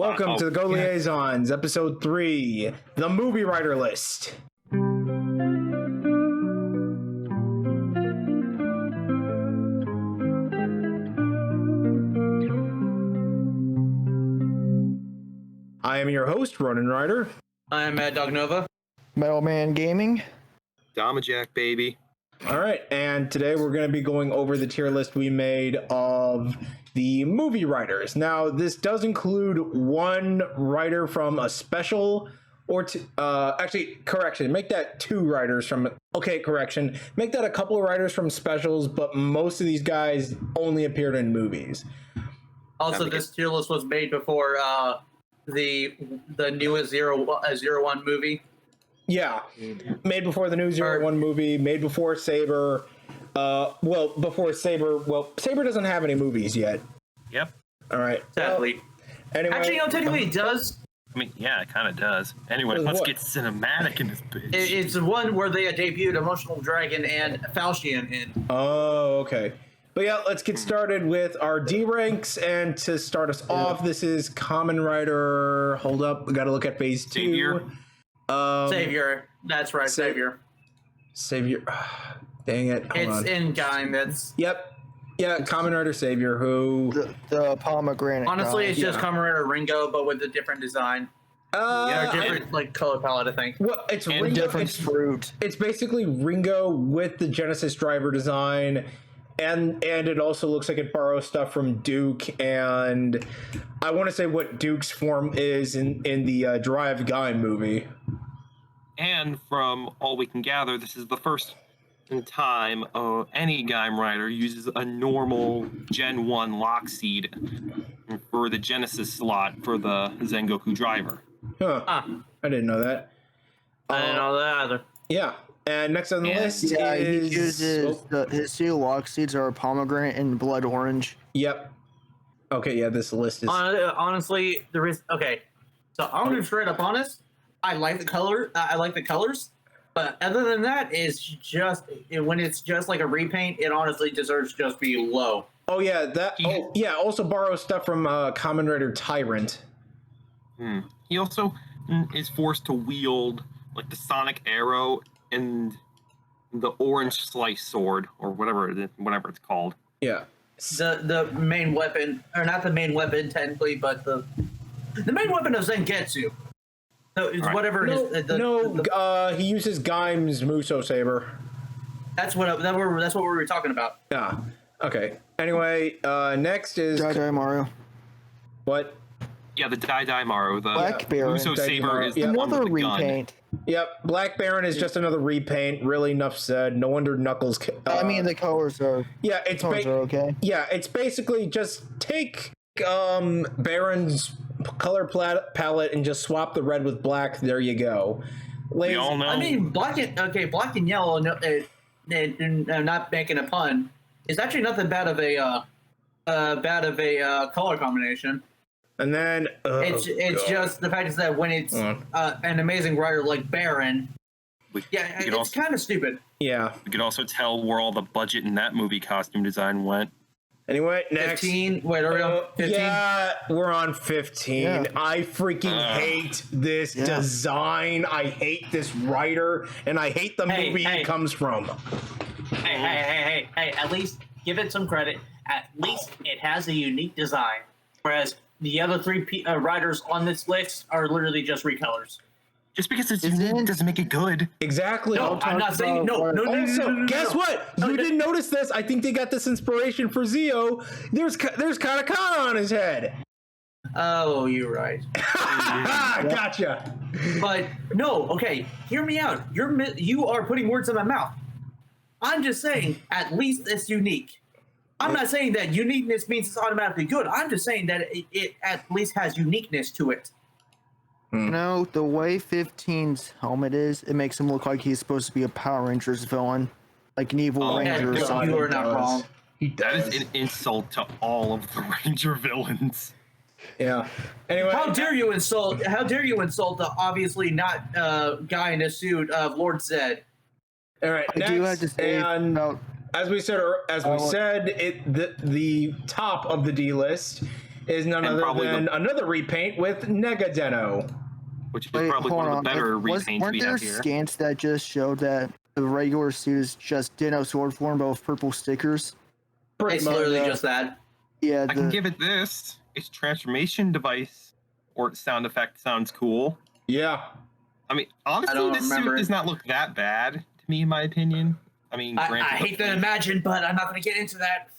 Welcome to the GO-Liaisons, episode 3, the movie writer list. I am your host, Ronan Ryder. I'm Dog Nova. Metal Man Gaming. Damajack, baby. All right, and today we're going to be going over the tier list we made of the movie writers. Now, this does include one writer from a special, or correction, make that two writers from, make that a couple of writers from specials, but most of these guys only appeared in movies. Also, this tier list was made before the newest Zero One movie. Yeah, made before the new Zero One movie, made before Saber. Saber doesn't have any movies yet. Yep. All right. Sadly. Well, anyway, actually, no, technically it does. I mean, yeah, it kind of does. Anyway, let's get cinematic in this bitch. It's one where they debuted Emotional Dragon and Falchion in. Oh, okay. But yeah, let's get started with our D ranks. And to start us off, this is Common Writer. Hold up, we got to look at phase 2. Savior. Savior. That's right, Savior. Savior. Dang it. Hold on. In Gaim. That's. Yep. Yeah, Common Writer Savior, who... The pomegranate. Honestly, guy. it's just Common Writer Ringo, but with a different design. Different color palette, I think. Well, it's and Ringo. Different fruit. It's basically Ringo with the Genesis driver design, and it also looks like it borrows stuff from Duke, and I want to say what Duke's form is in the Drive Guy movie. And from all we can gather, this is the first time any Gaim writer uses a normal Gen 1 lock seed for the Genesis slot for the Zengoku driver. Huh. I didn't know that. I didn't know that either. Yeah. And next on the list is... he uses his steel lock seeds are pomegranate and blood orange. Yep. Okay, yeah, this list is... Honestly, there is... Okay, so I'm going to be straight up honest. I like the color. I like the colors. But other than that, it's just... When it's just like a repaint, it honestly deserves to just be low. Oh, yeah, that... Oh, yeah, also borrows stuff from Common Writer Tyrant. He also is forced to wield like the Sonic Arrow and the Orange Slice Sword, or whatever it's called. Yeah. The main weapon, or not the main weapon technically, but the main weapon of Zangetsu. So it's right. Whatever it is. He uses Gaim's Muso Saber. That's what we were talking about. Yeah. Okay. Anywai, next is Dai Mario. What? Yeah, the Dai Maru. The Black Baron. Muso Saber is the one another with the repaint. Gun. Yep, Black Baron is just another repaint. Really, enough said. No wonder Knuckles. I mean, the colors are. Yeah, it's are okay. Yeah, it's basically just take Baron's color palette and just swap the red with black. There you go. We all know. I mean, black and yellow. Not making a pun. Is actually nothing bad of a color combination. And then it's just the fact is that when it's an amazing writer like Baron, it's kind of stupid. Yeah, we could also tell where all the budget in that movie costume design went. Anyway, next 15. Wait, are we on 15? Yeah, we're on 15. Yeah. I freaking hate this design. I hate this writer, and I hate the movie it comes from. Hey! At least give it some credit. At least it has a unique design, whereas the other three writers on this list are literally just recolors. Just because it's unique doesn't make it good. Exactly. No, I'm not saying no. Also, guess what? You didn't notice this. I think they got this inspiration for Zio. There's katakana on his head. Oh, you're right. Gotcha. But no, okay. Hear me out. You are putting words in my mouth. I'm just saying, at least it's unique. I'm not saying that uniqueness means it's automatically good. I'm just saying that it at least has uniqueness to it. You know, the way 15's helmet is, it makes him look like he's supposed to be a Power Rangers villain. Like an evil Ranger or something. You are not wrong. That is an insult to all of the Ranger villains. Yeah. Anyway, how dare you insult the obviously not guy in a suit of Lord Zed. All right, I do have to say as we said, the top of the D list is none And other probably than another repaint with Negadeno. which is probably one of the better repaints weren't we there have here. scans that just showed that the regular suit is just Dino sword form, but with purple stickers? It's literally just that. Yeah, I can give it this. Its transformation device or its sound effect sounds cool. Yeah. I mean, honestly, don't this remember suit it. does not look that bad to me, in my opinion. I mean, I granted, hate to imagine, but I'm not going to get into that.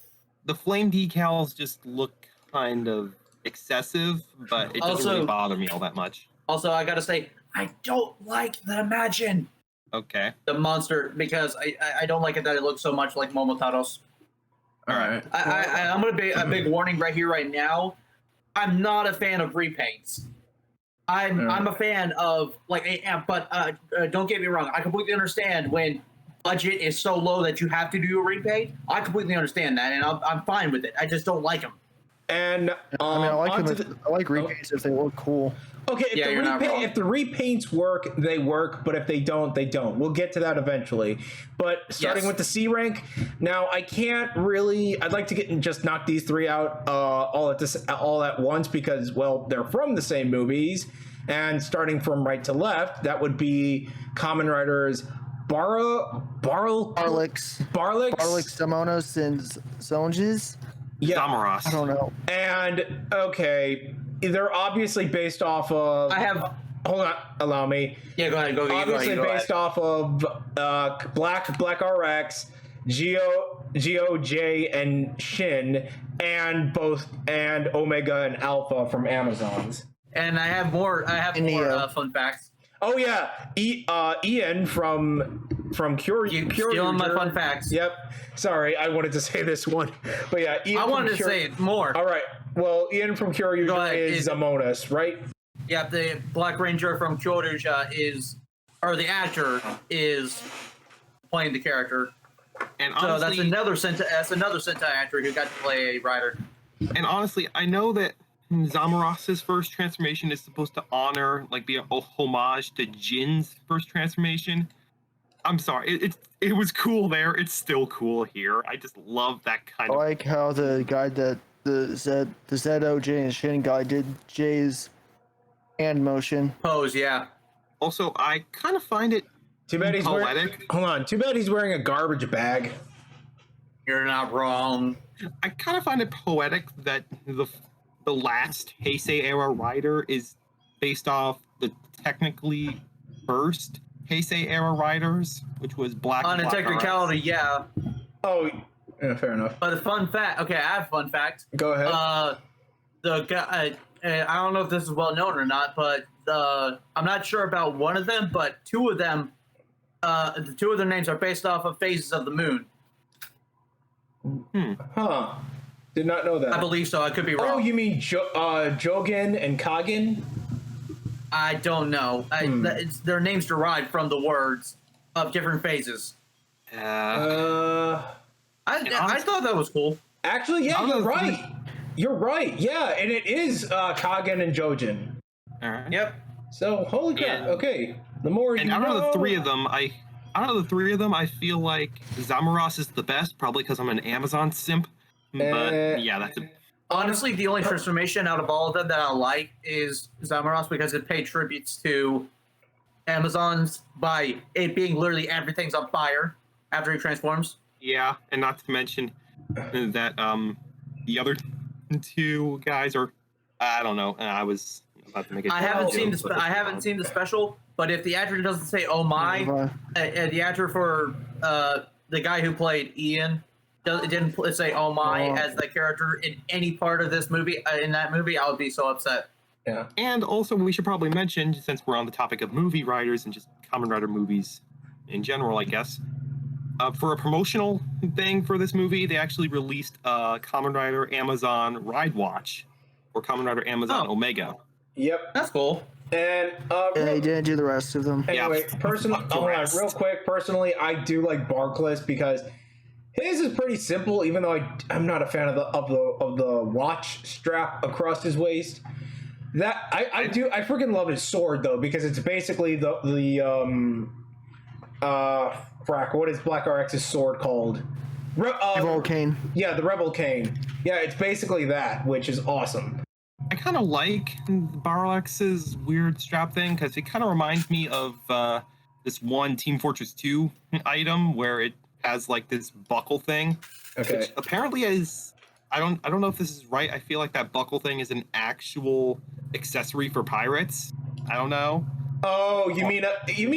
the flame decals just look kind of excessive, but it doesn't Also- really bother me all that much. Also, I got to say, I don't like the Imagine, Okay. the monster, because I don't like it that it looks so much like Momotaro's. All right. I'm going to be a big warning right here, right now. I'm not a fan of repaints. I'm a fan of but don't get me wrong. I completely understand when budget is so low that you have to do a repaint. I completely understand that, and I'm fine with it. I just don't like them. And I mean, I like onto them. I like repaints if they look cool. Okay, Yeah, you're not wrong. if the repaints work, they work, but if they don't, they don't. We'll get to that eventually. But starting Yes. with the C rank, now I can't really. I'd like to get and just knock these three out all at once because, well, they're from the same movies. And starting from right to left, that would be Kamen Riders Barlix, Samonos, and Zonges. Yeah, Samaras. I don't know. and okay, they're obviously based off of. I have. Hold on, allow me. Yeah, go ahead. Obviously based off of Black RX, GOJ, and Shin, and Omega and Alpha from Amazons. And I have more. Neo. Fun facts. Oh yeah, Ian from You stealing my fun facts. Yep. Sorry, I wanted to say this one, but yeah, Ian I wanted from to say more. All right. Well, Ian from Kyoryuger is Zamonas, right? Yeah, the Black Ranger from Kyoryuger the actor is playing the character. And So honestly, that's another Sentai actor who got to play a rider. And honestly, I know that Zamaras's first transformation is supposed to honor, be a homage to Jin's first transformation. I'm sorry, it was cool there. It's still cool here. I just love that kind I of. like how the guy that the ZOJ and Shin guy did Jay's hand motion. Pose, yeah. Also, I kind of find it Too bad he's wearing. poetic. Hold on. Too bad he's wearing a garbage bag. You're not wrong. I kind of find it poetic that the last Heisei era rider is based off the technically first Heisei era riders, which was Black. On a Black technicality, RX. yeah. Oh, yeah, fair enough. But a fun fact. Okay, I have a fun fact. Go ahead. The guy. I don't know if this is well known or not, but I'm not sure about one of them, but two of them. The two of their names are based off of phases of the moon. Huh. Did not know that. I believe so. I could be wrong. Oh, you mean Jogen and Kagen? I don't know. Their names derived from the words of different phases. I thought that was cool. Actually, yeah, you're right. You're right. Yeah, and it is Kagen and Jojen. All right. Yep. So, holy crap. And- Okay. The more And you out know. of the three of them, I feel like Zamaras is the best, probably because I'm an Amazon simp. But yeah, that's it. Honestly, the only transformation out of all of them that I like is Zamaras because it paid tributes to Amazons by it being literally everything's on fire after he transforms. Yeah, and not to mention that the other two guys are, I don't know. I was about to make it. I haven't seen the special, but if the actor doesn't say "Oh my," the actor for the guy who played Ian didn't say "Oh my" as the character in any part of this movie, in that movie, I would be so upset. Yeah. And also, we should probably mention, since we're on the topic of movie writers and just Kamen Rider movies in general, I guess, for a promotional thing for this movie, they actually released Kamen Rider Amazon Ride Watch, or Kamen Rider Amazon Omega. Yep. That's cool. And They didn't do the rest of them. anyway, Yeah. personally, hold on, real quick. Personally, I do like Barkless because his is pretty simple. Even though I'm not a fan of the watch strap across his waist. That I freaking love his sword though because it's basically the what is Black RX's sword called? Volcane. Yeah, the Rebel Cane. Yeah, it's basically that, which is awesome. I kind of like Barlax's weird strap thing because it kind of reminds me of this one Team Fortress 2 item where it has like this buckle thing. Okay. Which apparently is I don't know if this is right. I feel like that buckle thing is an actual accessory for pirates. I don't know. Oh, you mean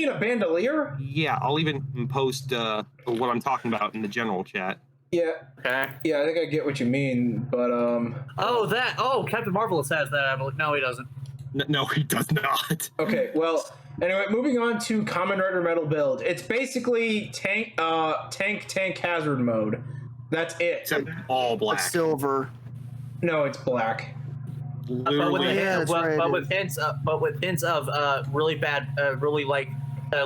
a bandolier? Yeah, I'll even post what I'm talking about in the general chat. Yeah. Okay. Yeah, I think I get what you mean, but Oh, Captain Marvelous has that. I believe. No, he doesn't. No, he does not. Okay, well, anyway, moving on to Kamen Rider Metal Build. It's basically tank hazard mode. That's it. Except all black. It's silver. No, it's black. Literally. With hints of really bad, really like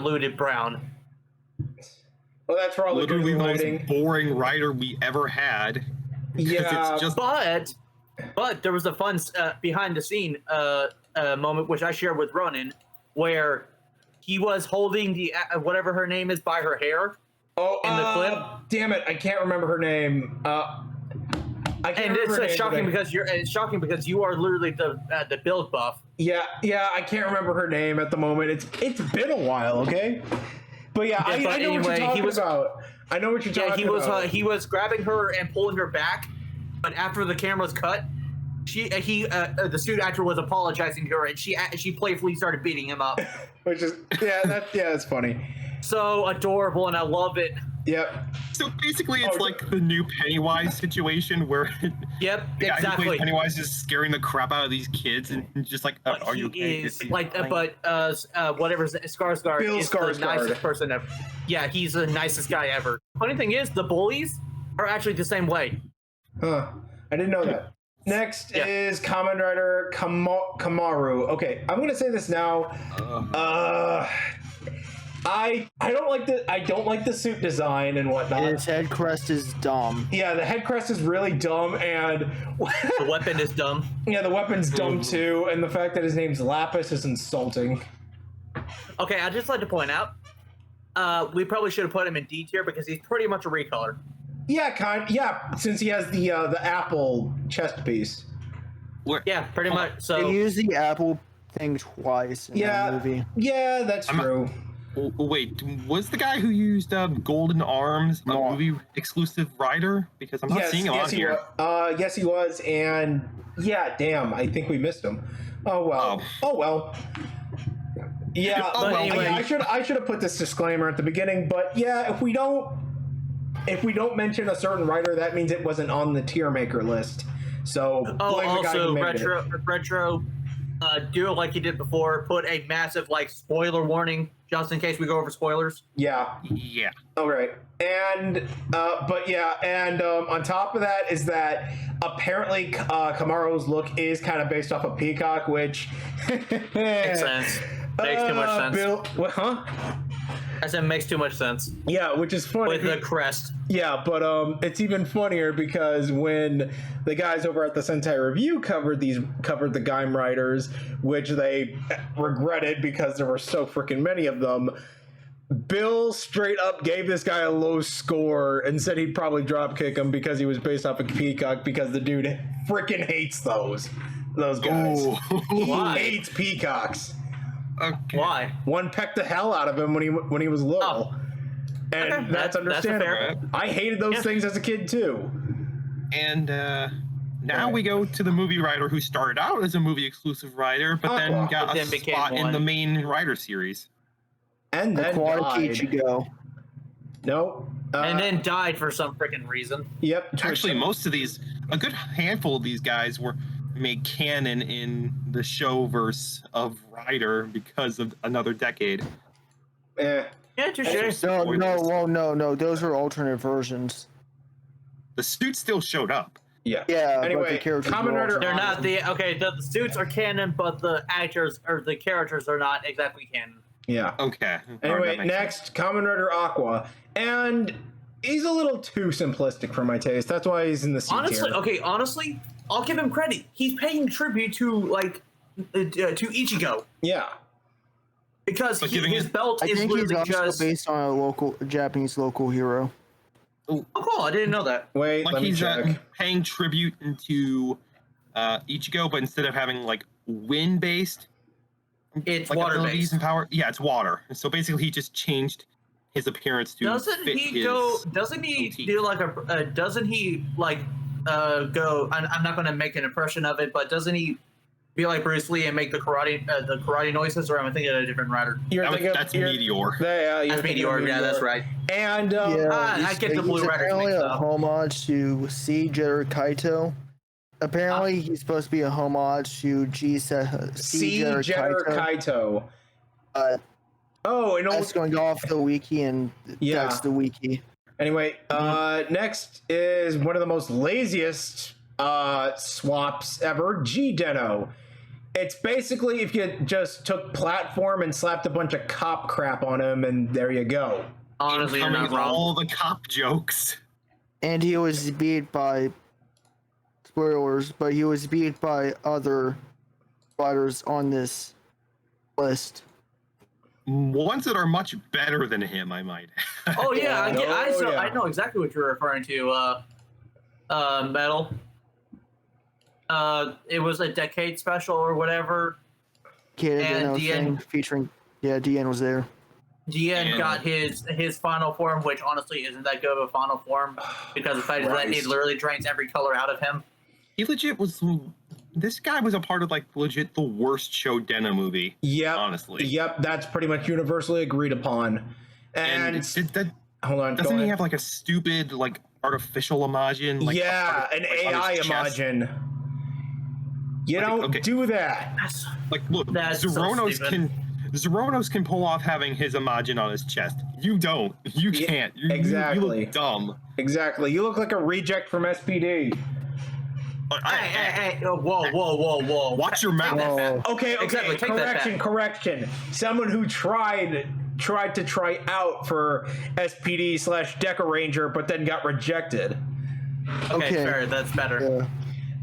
looted brown. Well, that's for all the Literally good the lighting. most boring rider we ever had. Because Yeah, it's just But there was a fun behind the scene moment which I shared with Ronan, where he was holding the whatever her name is by her hair. Oh, in the clip. Damn it! I can't remember her name. I can't And remember her it's name shocking today. it's shocking because you are literally the build buff. Yeah, I can't remember her name at the moment. It's been a while, okay? But yeah, Yeah, I but know anyway, what you're talking he was- about. I know what you're Yeah, talking he was about. he was grabbing her and pulling her back, but after the camera's cut, the suit actor was apologizing to her, and she playfully started beating him up. Which is that's funny. So adorable, and I love it. Yep. so basically it's Oh, like the new Pennywise situation where Yep, the guy who exactly. plays Pennywise is scaring the crap out of these kids and just like, But are you he okay? is whatever Skarsgård Bill is Skarsgård. the nicest person ever. Yeah, he's the nicest guy ever. Funny thing is, the bullies are actually the same way. Huh. I didn't know that. Next Yeah. is Kamen Rider Kamaru. Okay, I'm gonna say this now. I don't like the suit design and whatnot. His head crest is dumb. Yeah, the head crest is really dumb, and The weapon is dumb. yeah, the weapon's dumb too, and the fact that his name's Lapis is insulting. Okay, I'd just like to point out, we probably should have put him in D tier because he's pretty much a recolor. Yeah, since he has the apple chest piece. Yeah, pretty much. They So use the apple thing twice in that movie. Yeah, that's true. Wait, was the guy who used Golden Arms a No. movie exclusive rider? Because I'm not seeing him on he here. yes, he was, and yeah, damn, I think we missed him. Oh well. Oh well. Yeah, Oh, well. Anyway. I should have put this disclaimer at the beginning, but yeah, if we don't mention a certain writer, that means it wasn't on the tier maker list. So blame the guy who also made it. retro, do it like you did before. Put a massive spoiler warning just in case we go over spoilers. Yeah. Yeah. All right. And but yeah, and on top of that is that apparently Kamaro's look is kind of based off of Peacock, which Makes sense. Makes too much sense. Bill, what, huh? I said makes too much sense Yeah, which is funny. with the crest. Yeah, but it's even funnier because when the guys over at the Sentai Review covered the Gaim Riders, which they regretted because there were so freaking many of them, Bill straight up gave this guy a low score and said he'd probably drop kick him because he was based off of Peacock because the dude freaking hates those guys. Oh. He Why? hates peacocks. Okay. Why? One pecked the hell out of him when he was little. Oh. And Okay, that's that's understandable. fair. I hated those Yeah. things as a kid too. And now we go to the movie writer who started out as a movie exclusive writer, but then Aqua. got But a then became spot in one. the main writer series. And then Aquatic died. Ichigo. Nope. And then died for some freaking reason. Yep. Actually, most of these, a good handful of these guys were made canon in the showverse of Rider because of Another Decade. Eh. Yeah, touche. No. Those are alternate versions. The suit still showed up. Yeah. Yeah, but Anyway, the characters Kamen were Rider. also- They're not the suits are canon, but the actors or the characters are not exactly canon. Yeah. Okay. Anyway, next, Kamen Rider Aqua, and he's a little too simplistic for my taste. That's why he's in the C tier. Honestly, I'll give him credit. He's paying tribute to to Ichigo Yeah. because But giving his it- belt I is think he's literally also just based on a Japanese local hero. Oh, cool! I didn't know that. Wait, like let me he's check. paying tribute to Ichigo, but instead of having like wind-based It's like water abilities based. and power, yeah, it's water. So basically, he just changed his appearance to Doesn't fit he his go? Doesn't he motif. do like a? Doesn't he like go? I'm not going to make an impression of it, but doesn't he be like Bruce Lee and make the karate noises? Or am I thinking of a different writer? That's Meteor. Yeah, That's Meteor. Yeah, that's right. And I get the Blue he's Riders apparently mixed a up. homage to C. Jeter Kaito. Apparently, he's supposed to be a homage to C. Jeter Kaito. Kaito. Oh, and That's going off the wiki, and Yeah. that's the wiki. anyway, next is one of the most laziest swaps ever, G-Deno. It's basically if you just took platform and slapped a bunch of cop crap on him, and there you go. Honestly, you're Coming not with wrong. all the cop jokes. And he was beat by spoilers, but he was beat by other fighters on this list. Ones that are much better than him, I might add. Oh yeah, Yeah. I know exactly what you're referring to. Metal. It was a decade special or whatever. Kid And Dino thing DN featuring, DN was there. GN Yeah. got his final form, which honestly isn't that good of a final form because the fact is that it Christ. literally drains every color out of him. He legit was. This guy was a part of like legit the worst Shodena movie. Yep. Honestly. Yep, that's pretty much universally agreed upon. And hold on, doesn't go he ahead. have like a stupid like artificial Imagine? Like, yeah, an AI Imagine. You don't do that. That's Like, look, That's so Zeronos stupid. can pull off having his Imagine on his chest. You don't. You Yeah, can't. You exactly. look dumb. Exactly. You look like a reject from SPD. hey, whoa. Watch your mouth. Whoa. Okay, Exactly, take that back. correction. Someone who tried to try out for SPD / Deca Ranger, but then got rejected. Okay, fair. That's better. Yeah.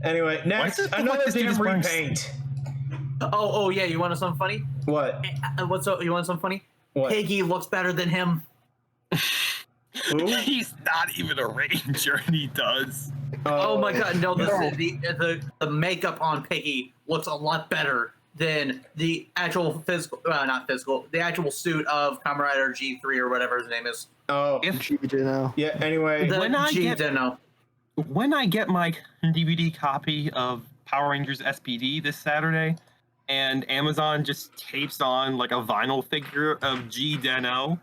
Anyway, next, does it look another like this dude damn is wearing repaint. Oh yeah. You want something funny? What? You want something funny? What? Piggy looks better than him. Who? He's not even a ranger, and he does. Oh my god, no! The makeup on Piggy looks a lot better than the actual physical, not physical, the actual suit of Kamen Rider G3 or whatever his name is. Oh, Dino. yeah. Anyway, The When I G get- Deno. When I get my DVD copy of Power Rangers SPD this Saturday, and Amazon just tapes on like a vinyl figure of G-Deno,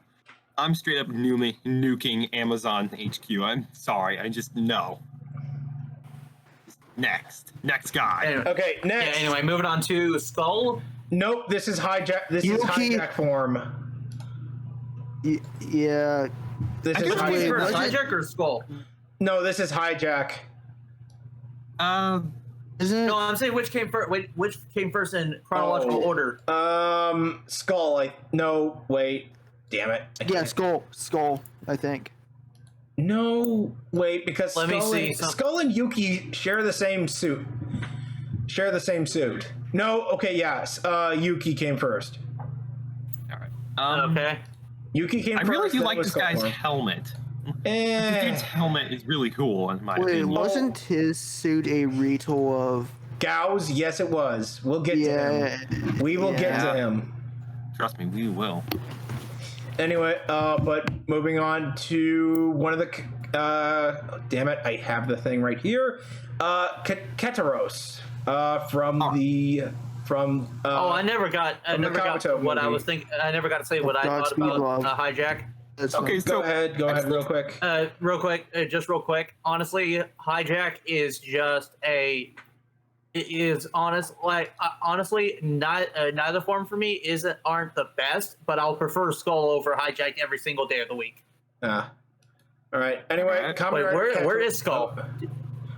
I'm straight up nuking Amazon HQ. I'm sorry, I just no. Next guy. Anyway, okay. yeah, Next. anyway, moving on to Skull. Nope. This is hijack. This is Yuki. hijack form. Yeah. This I is guess Which we- came hijack. first, was it- Hijack or Skull? No, this is hijack. Isn't it? No, I'm saying which came first. Which came first in chronological Oh. order? Skull. No, wait. Damn it. I Yeah, can't- Skull, I think. No, wait, because Let me see something. Skull and Yuki share the same suit. No, okay, yes. Yuki came first. All right. Okay. Yuki came I first. really do then like it was this guy's Skull. helmet. This Eh, dude's helmet is really cool in my Wait, opinion. wasn't his suit a retool of? Gau's, yes, it was. We'll get to Yeah. him. We will get to Yeah. him. Trust me, we will. Anyway, but moving on to one of the damn it, I have the thing right here. Keteros from I never got from the Kabuto what I movie. was thinking. I never got to say what I thought Godspeed, about love. Hijack. That's Okay, Go so ahead, real quick. Real quick. Honestly, Hijack is just a. It is honestly neither form for me aren't the best, but I'll prefer Skull over Hijack every single day of the week. All right. Anyway, Alright. Kamen Wait, Rider where Keteros- is Skull?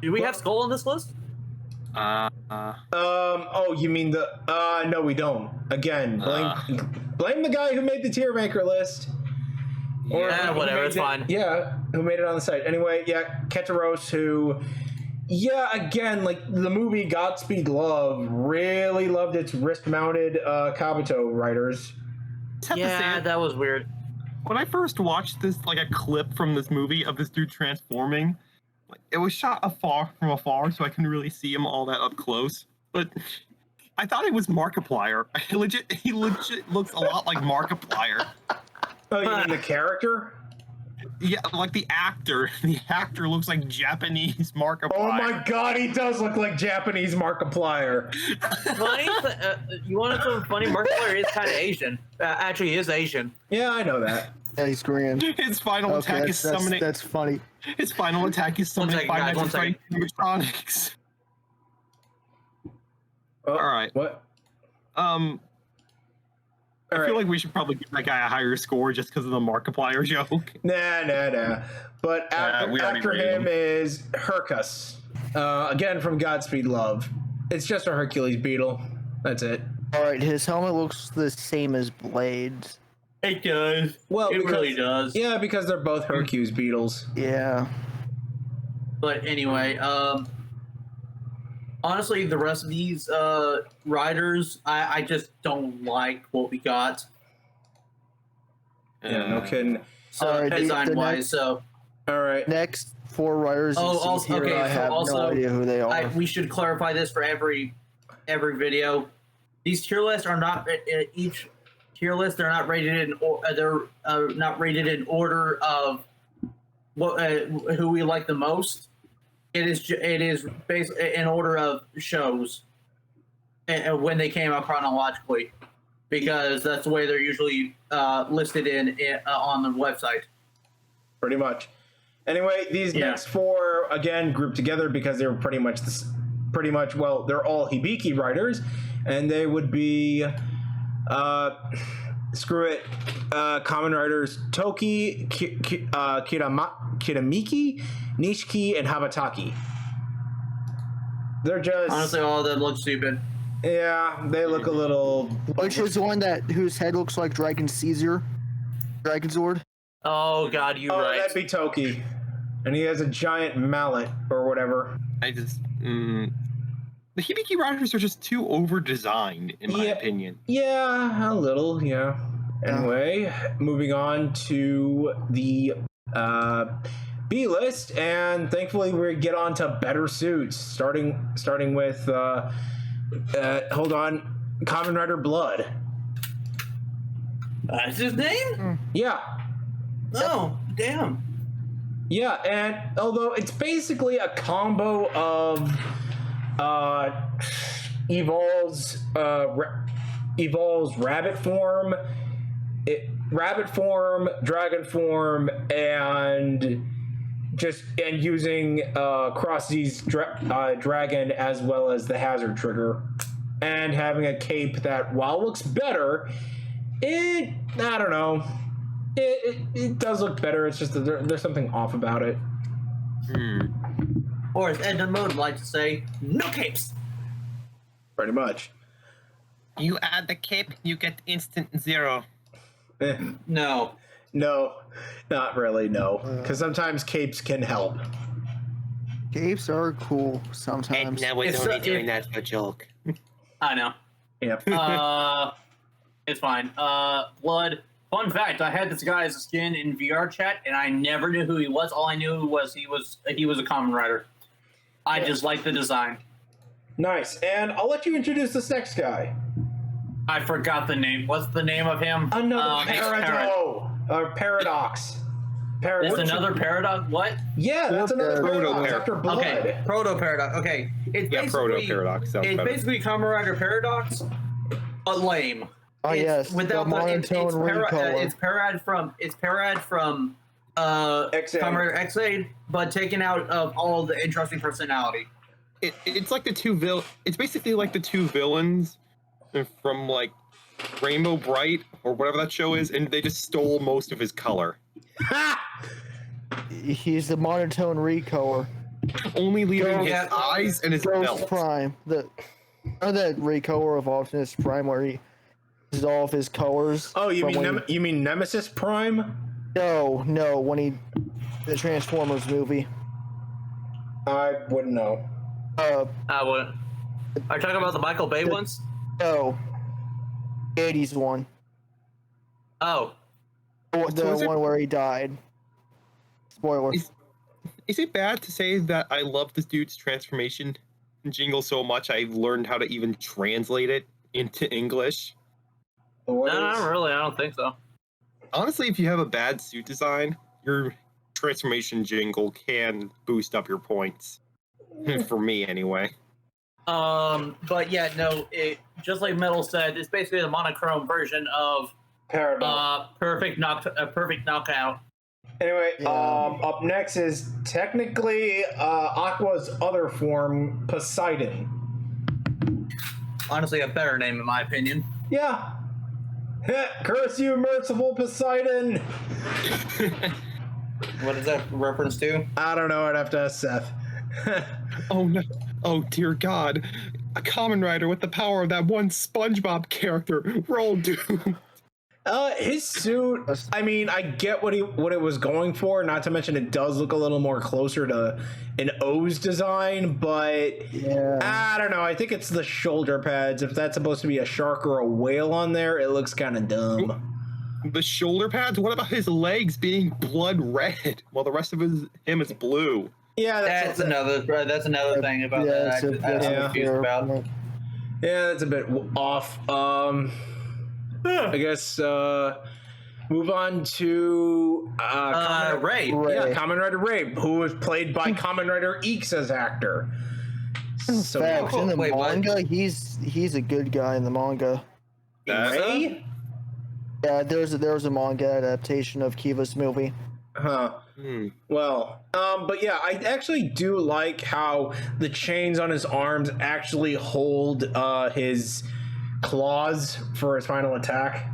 Do we have Skull on this list? Oh, you mean the? No, we don't. Again, blame the guy who made the tier maker list. Yeah, who whatever, made it's it- fine. Yeah, who made it on the site? Anyway, yeah, Keteros, who, yeah, again, like the movie Godspeed Love, really loved its wrist-mounted Kabuto riders. just have to say Yeah, it. that was weird. when I first watched this, like a clip from this movie of this dude transforming, like, it was shot from afar, so I couldn't really see him all that up close. But I thought it was Markiplier. He legit looks a lot like Markiplier. Oh, you mean the character? Yeah, like the actor. The actor looks like Japanese Markiplier. Oh my god, he does look like Japanese Markiplier. Funny, you want something funny? Markiplier is kind of Asian. Actually, he is Asian. Yeah, I know that. Yeah, he's Korean. His final attack is summoning. That's funny. His final attack is summoning second, guys, 1 second. electronics. Oh, All right. What? I feel like we should probably give that guy a higher score just because of the Markiplier joke. Nah. But after him is Hercus. Again from Godspeed Love. It's just a Hercules beetle. That's it. Alright, his helmet looks the same as Blade's. It does. Well, it really does. Yeah, because they're both Hercules beetles. Yeah. But anyway, honestly, the rest of these riders, I just don't like what we got. Yeah, no kidding. So Alright, design-wise, so All right. Next 4 riders Oh, you see also- here, okay, I so have also, no idea who they are. we should clarify this for every video. These tier lists are not each tier list. They're not rated in they're not rated in order of what who we like the most. It is based in order of shows and when they came out chronologically, because that's the way they're usually listed in on the website. Pretty much. Anyway, these next 4 again grouped together because they were pretty much well, they're all Hibiki riders, and they would be common riders Toki, Kitamiki, Nishiki, and Habataki. They're just Honestly, all of them look stupid. Yeah, they look a little. Which is the one whose head looks like Dragon Caesar? Dragon Sword? Oh God, you're Oh, right. that'd be Toki. And he has a giant mallet or whatever. I just. The Hibiki riders are just too over-designed, in my opinion. Yeah, a little, yeah. Anyway, moving on to the B list, and thankfully we get on to better suits. Starting with hold on, Kamen Rider Blood. That's his name? Yeah. Oh, damn. Yeah, and although it's basically a combo of Evolve's rabbit form, dragon form, and using Cross Z's dragon as well as the hazard trigger, and having a cape that, while looks better, I don't know. It does look better. It's just that there's something off about it. Or as Edna Mode likes to say, no capes. Pretty much. You add the cape, you get instant 0. No. No, not really. No, because sometimes capes can help. Capes are cool sometimes. And now we're It's only so- doing it- that for a joke. I know. Yep. It's fine. Blood. Fun fact: I had this guy as a skin in VR chat, and I never knew who he was. All I knew was he was a common rider. I just like the design. Nice. And I'll let you introduce this next guy. I forgot the name. What's the name of him? Another Paradox. There's another paradox. What? Yeah, that's another Paradox after Blood. Okay, proto paradox. Okay, it's basically Paradox sounds it's better. basically Kamen Rider Paradox, but lame. Oh, It's yes, without the monotone recolor. it's parad from X-Aid. Kamen Rider X-Aid, but taken out of all the interesting personality. It's like the two It's basically like the two villains from like Rainbow Bright or whatever that show is, and they just stole most of his color. He's the monotone recolor. Only leaving his Yeah. eyes and his Ghost belt. Prime. That recolor of Optimus Prime where he is all of his colors. Oh, you from mean when you mean Nemesis Prime? No, when the Transformers movie. I wouldn't know. What? Are you talking about the Michael Bay ones? No. 80s one. Oh, The is it- one where he died. Spoiler. Is it bad to say that I love this dude's transformation jingle so much I've learned how to even translate it into English? No, not really. I don't think so. Honestly, if you have a bad suit design, your transformation jingle can boost up your points. For me, anyway. But yeah, no. It just like Metal said, it's basically the monochrome version of Paramount. perfect knockout. Anyway, Yeah. up next is technically Aqua's other form, Poseidon. Honestly, a better name in my opinion. Yeah. Curse you, merciful Poseidon! What is that reference to? I don't know, I'd have to ask Seth. Oh no. Oh dear God. A Kamen Rider with the power of that one SpongeBob character. We're all doomed. His suit, I mean, I get what it was going for, not to mention it does look a little more closer to an O's design, but Yeah. I don't know, I think it's the shoulder pads. If that's supposed to be a shark or a whale on there, it looks kind of dumb. The shoulder pads? What about his legs being blood red while the rest of him is blue? Yeah, That's another thing about that. that's I'm yeah. confused about. Yeah, that's a bit off. I guess move on to Ray. Yeah, Kamen Rider Ray, who was played by Kamen Rider Ike's actor. So Facts. In the wait, what? manga, he's a good guy in the manga. Ray? Yeah, there was a manga adaptation of Kiva's movie. Huh. Well, but yeah, I actually do like how the chains on his arms actually hold his claws for his final attack.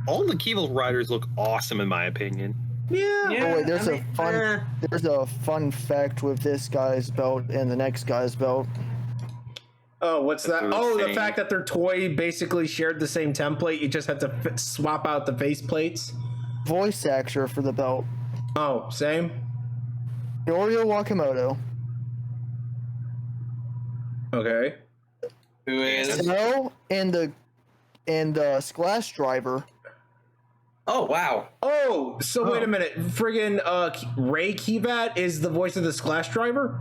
All the Kiva Riders look awesome in my opinion. Yeah. Oh wait, there's a fun fact with this guy's belt and the next guy's belt. Oh, what's that? That's what Oh, I'm the saying. fact that their toy basically shared the same template. You just had to swap out the face plates. Voice actor for the belt, Oh, same. Norio Wakamoto. Okay. Who is? Snow and Splash Driver. Oh wow. Oh, so wait a minute. Friggin' Ray Kivat is the voice of the Splash Driver?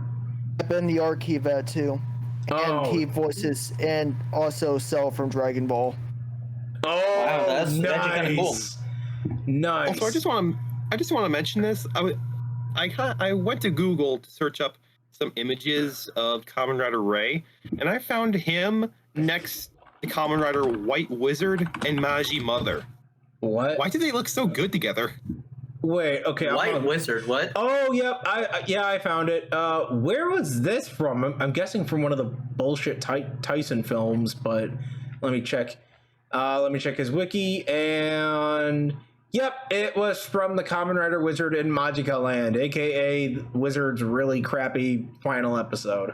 Been the Archivat too. And Oh. he voices and also Cell from Dragon Ball. Oh, Wow, that's actually kinda cool. Nice. Also, I just want to mention this. I went to Google to search up some images of Kamen Rider Ray, and I found him next to Kamen Rider White Wizard and Magi Mother. What? Why do they look so good together? Wait, okay. White Wizard. What? Oh, yep. I found it. Where was this from? I'm guessing from one of the bullshit Tyson films, but let me check. Let me check his wiki, and yep, it was from the Kamen Rider Wizard in Magica Land, aka Wizard's really crappy final episode.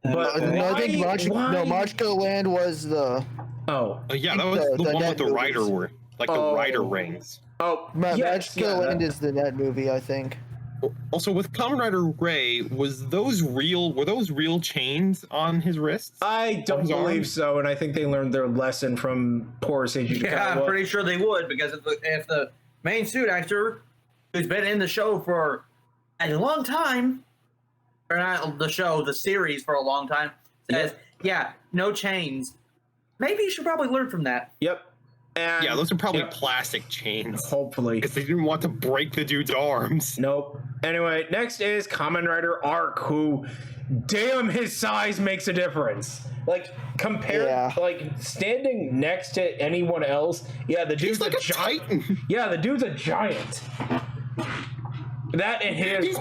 But No, I think why? Magica Land was the Oh, Yeah, that was the the one net with the rider, movies. like the Oh. rider rings. oh, Magica yes, yeah, Land that- is the net movie, I think. Also, with Kamen Rider Ray, were those real chains on his wrists? I don't his believe arms? so, and I think they learned their lesson from poor Seiji Yeah, I'm Kagawa. pretty sure they would, because if the main suit actor who's been in the show for a long time, or not the show, the series for a long time, says, yeah, no chains. Maybe you should probably learn from that. Yep. And Yeah, those are probably yep, plastic chains hopefully. because they didn't want to break the dude's arms. Nope. Anyway, next is Kamen Rider Arc, who, damn, his size makes a difference. Like, compared, Yeah. like, standing next to anyone else, yeah, the dude's He's like a giant. titan. Yeah, the dude's a giant. That and his.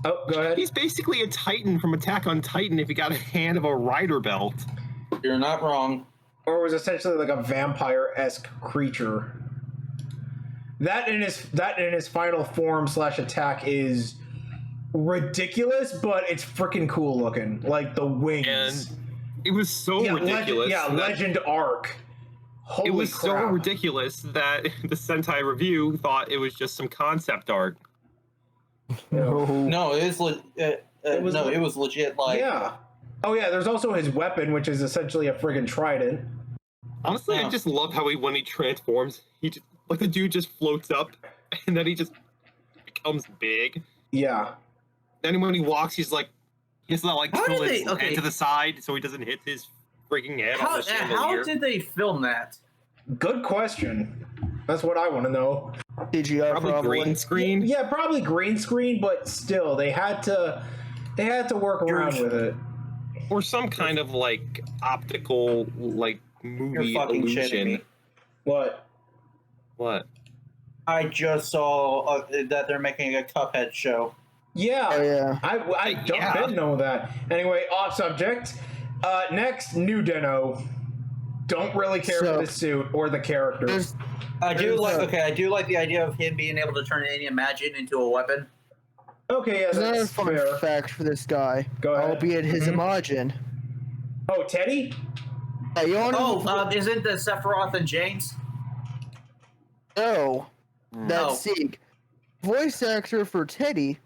Oh, go ahead. He's basically a titan from Attack on Titan if he got a hand of a rider belt. You're not wrong. Or was essentially like a vampire-esque creature. That in his final form / attack is ridiculous, but it's freaking cool looking. Like the wings. And it was so yeah, ridiculous. Legend Arc. Holy It was crap. so ridiculous that the Sentai Review thought it was just some concept art. No. No, it was it was legit. Like, Yeah. Oh yeah, there's also his weapon, which is essentially a friggin' trident. Honestly, Yeah. I just love how when he transforms, Like the dude just floats up, and then he just becomes big. Yeah. Then when he walks, he's like, he's not like How tilt did his they- okay. head to the side so he doesn't hit his freaking head on How, the chandelier. did they film that? Good question. That's what I want to know. CGI Probably green screen. Yeah, probably green screen, but still, they had to work around with it. Or some kind of like optical like movie You're fucking shitting illusion. me. What? What? I just saw that they're making a Cuphead show. Yeah. Oh, yeah. I didn't know that. Anyway, off subject. Next, new Deno. Don't really care So- for the suit or the character. There's, I do There's like. a- Okay, I do like the idea of him being able to turn any Imagine into a weapon. Okay, yeah, there's another that's fun fair. fact for this guy. Go ahead. Albeit his Mhm. Imagine. Oh, Teddy? You wanna- Oh, isn't the Sephiroth and James? No. No. That's Sieg. Voice actor for Teddy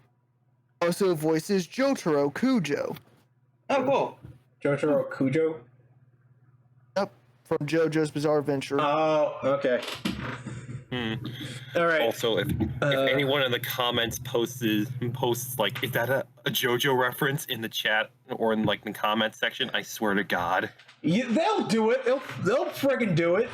also voices Jotaro Kujo. Oh, cool. Jotaro Kujo? Yep, from JoJo's Bizarre Adventure. Oh, okay. Hmm. All right. Also, if anyone in the comments posts like, is that a JoJo reference in the chat or in like the comment section? I swear to God. They'll do it. They'll friggin' do it.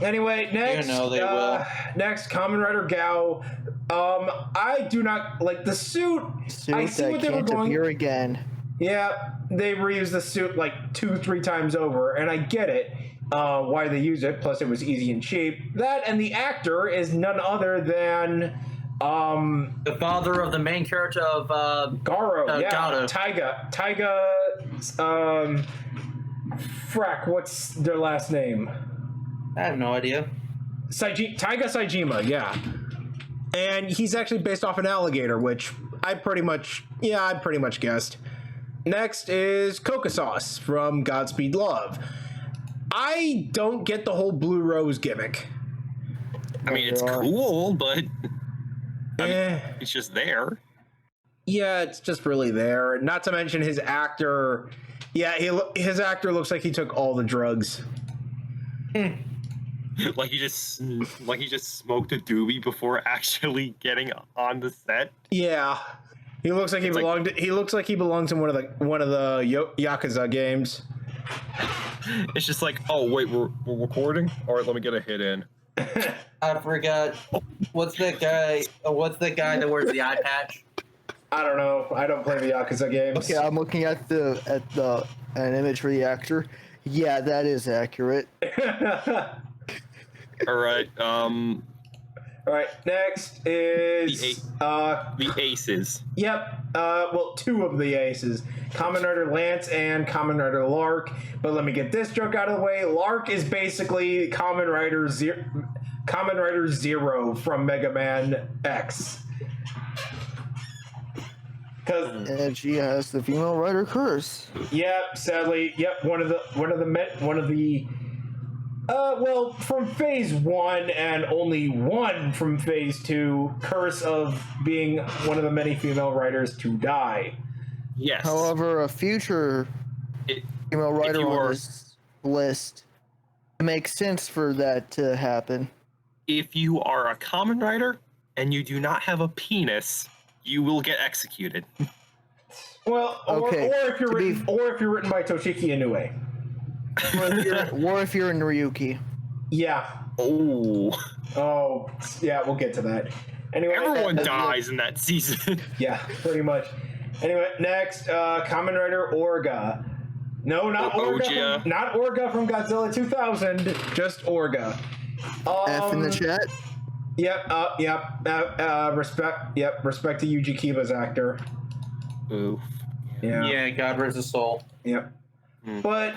Anyway, next, know they will. Next, Kamen Rider Gao. I do not like the suit. Suit I see that what they were can't going. appear again. Yeah, they reused the suit like 2-3 times over, and I get it. Why they use it. Plus, it was easy and cheap. That and the actor is none other than The father of the main character of Garo. Yeah, Gato. Taiga. Frack. What's their last name? I have no idea. Taiga Saijima, yeah. And he's actually based off an alligator, which I pretty much guessed. Next is Coca Sauce from Godspeed Love. I don't get the whole Blue Rose gimmick. I mean, it's There are. cool, but Eh, it's just there. yeah, it's just really there. Not to mention his actor. Yeah, his actor looks like he took all the drugs. Like he just smoked a doobie before actually getting on the set. Yeah, he looks like he It's like- belonged. He looks like he belongs in one of the Yakuza games. It's just like, oh wait, we're recording. All right, let me get a hit in. I forgot. What's that guy? What's the guy that wears the eye patch? I don't know. I don't play the Yakuza games. Okay, I'm looking at an image for the actor. Yeah, that is accurate. All right, All right. Next is the aces. Yep. Well, 2 of the aces, Kamen Rider Lance and Kamen Rider Lark. But let me get this joke out of the way. Lark is basically Kamen Rider Zero from Mega Man X. Because And she has the female rider curse. yep, sadly, yep, one of the well, from phase 1 and only one from phase 2, curse of being one of the many female writers to die. Yes. However, a future It- female rider you on are- this list, it makes sense for that to happen. if you are a common writer and you do not have a penis, you will get executed. Well, Okay, or if you're to be- written, or if you're written by Toshiki Inoue. Or if you're in Ryuki. Yeah. Oh, Oh, yeah. We'll get to that. Anyway, everyone dies in that season. Yeah, pretty much. Anyway, next, Kamen Rider Orga. No, not Orga. Oja. Not Orga from Godzilla 2000. Just Orga. F in the chat. Yep. Respect. Yep. Respect to Yuji Kiba's actor. Oof. Yeah. Yeah, God rest his soul. Yep. Hmm. But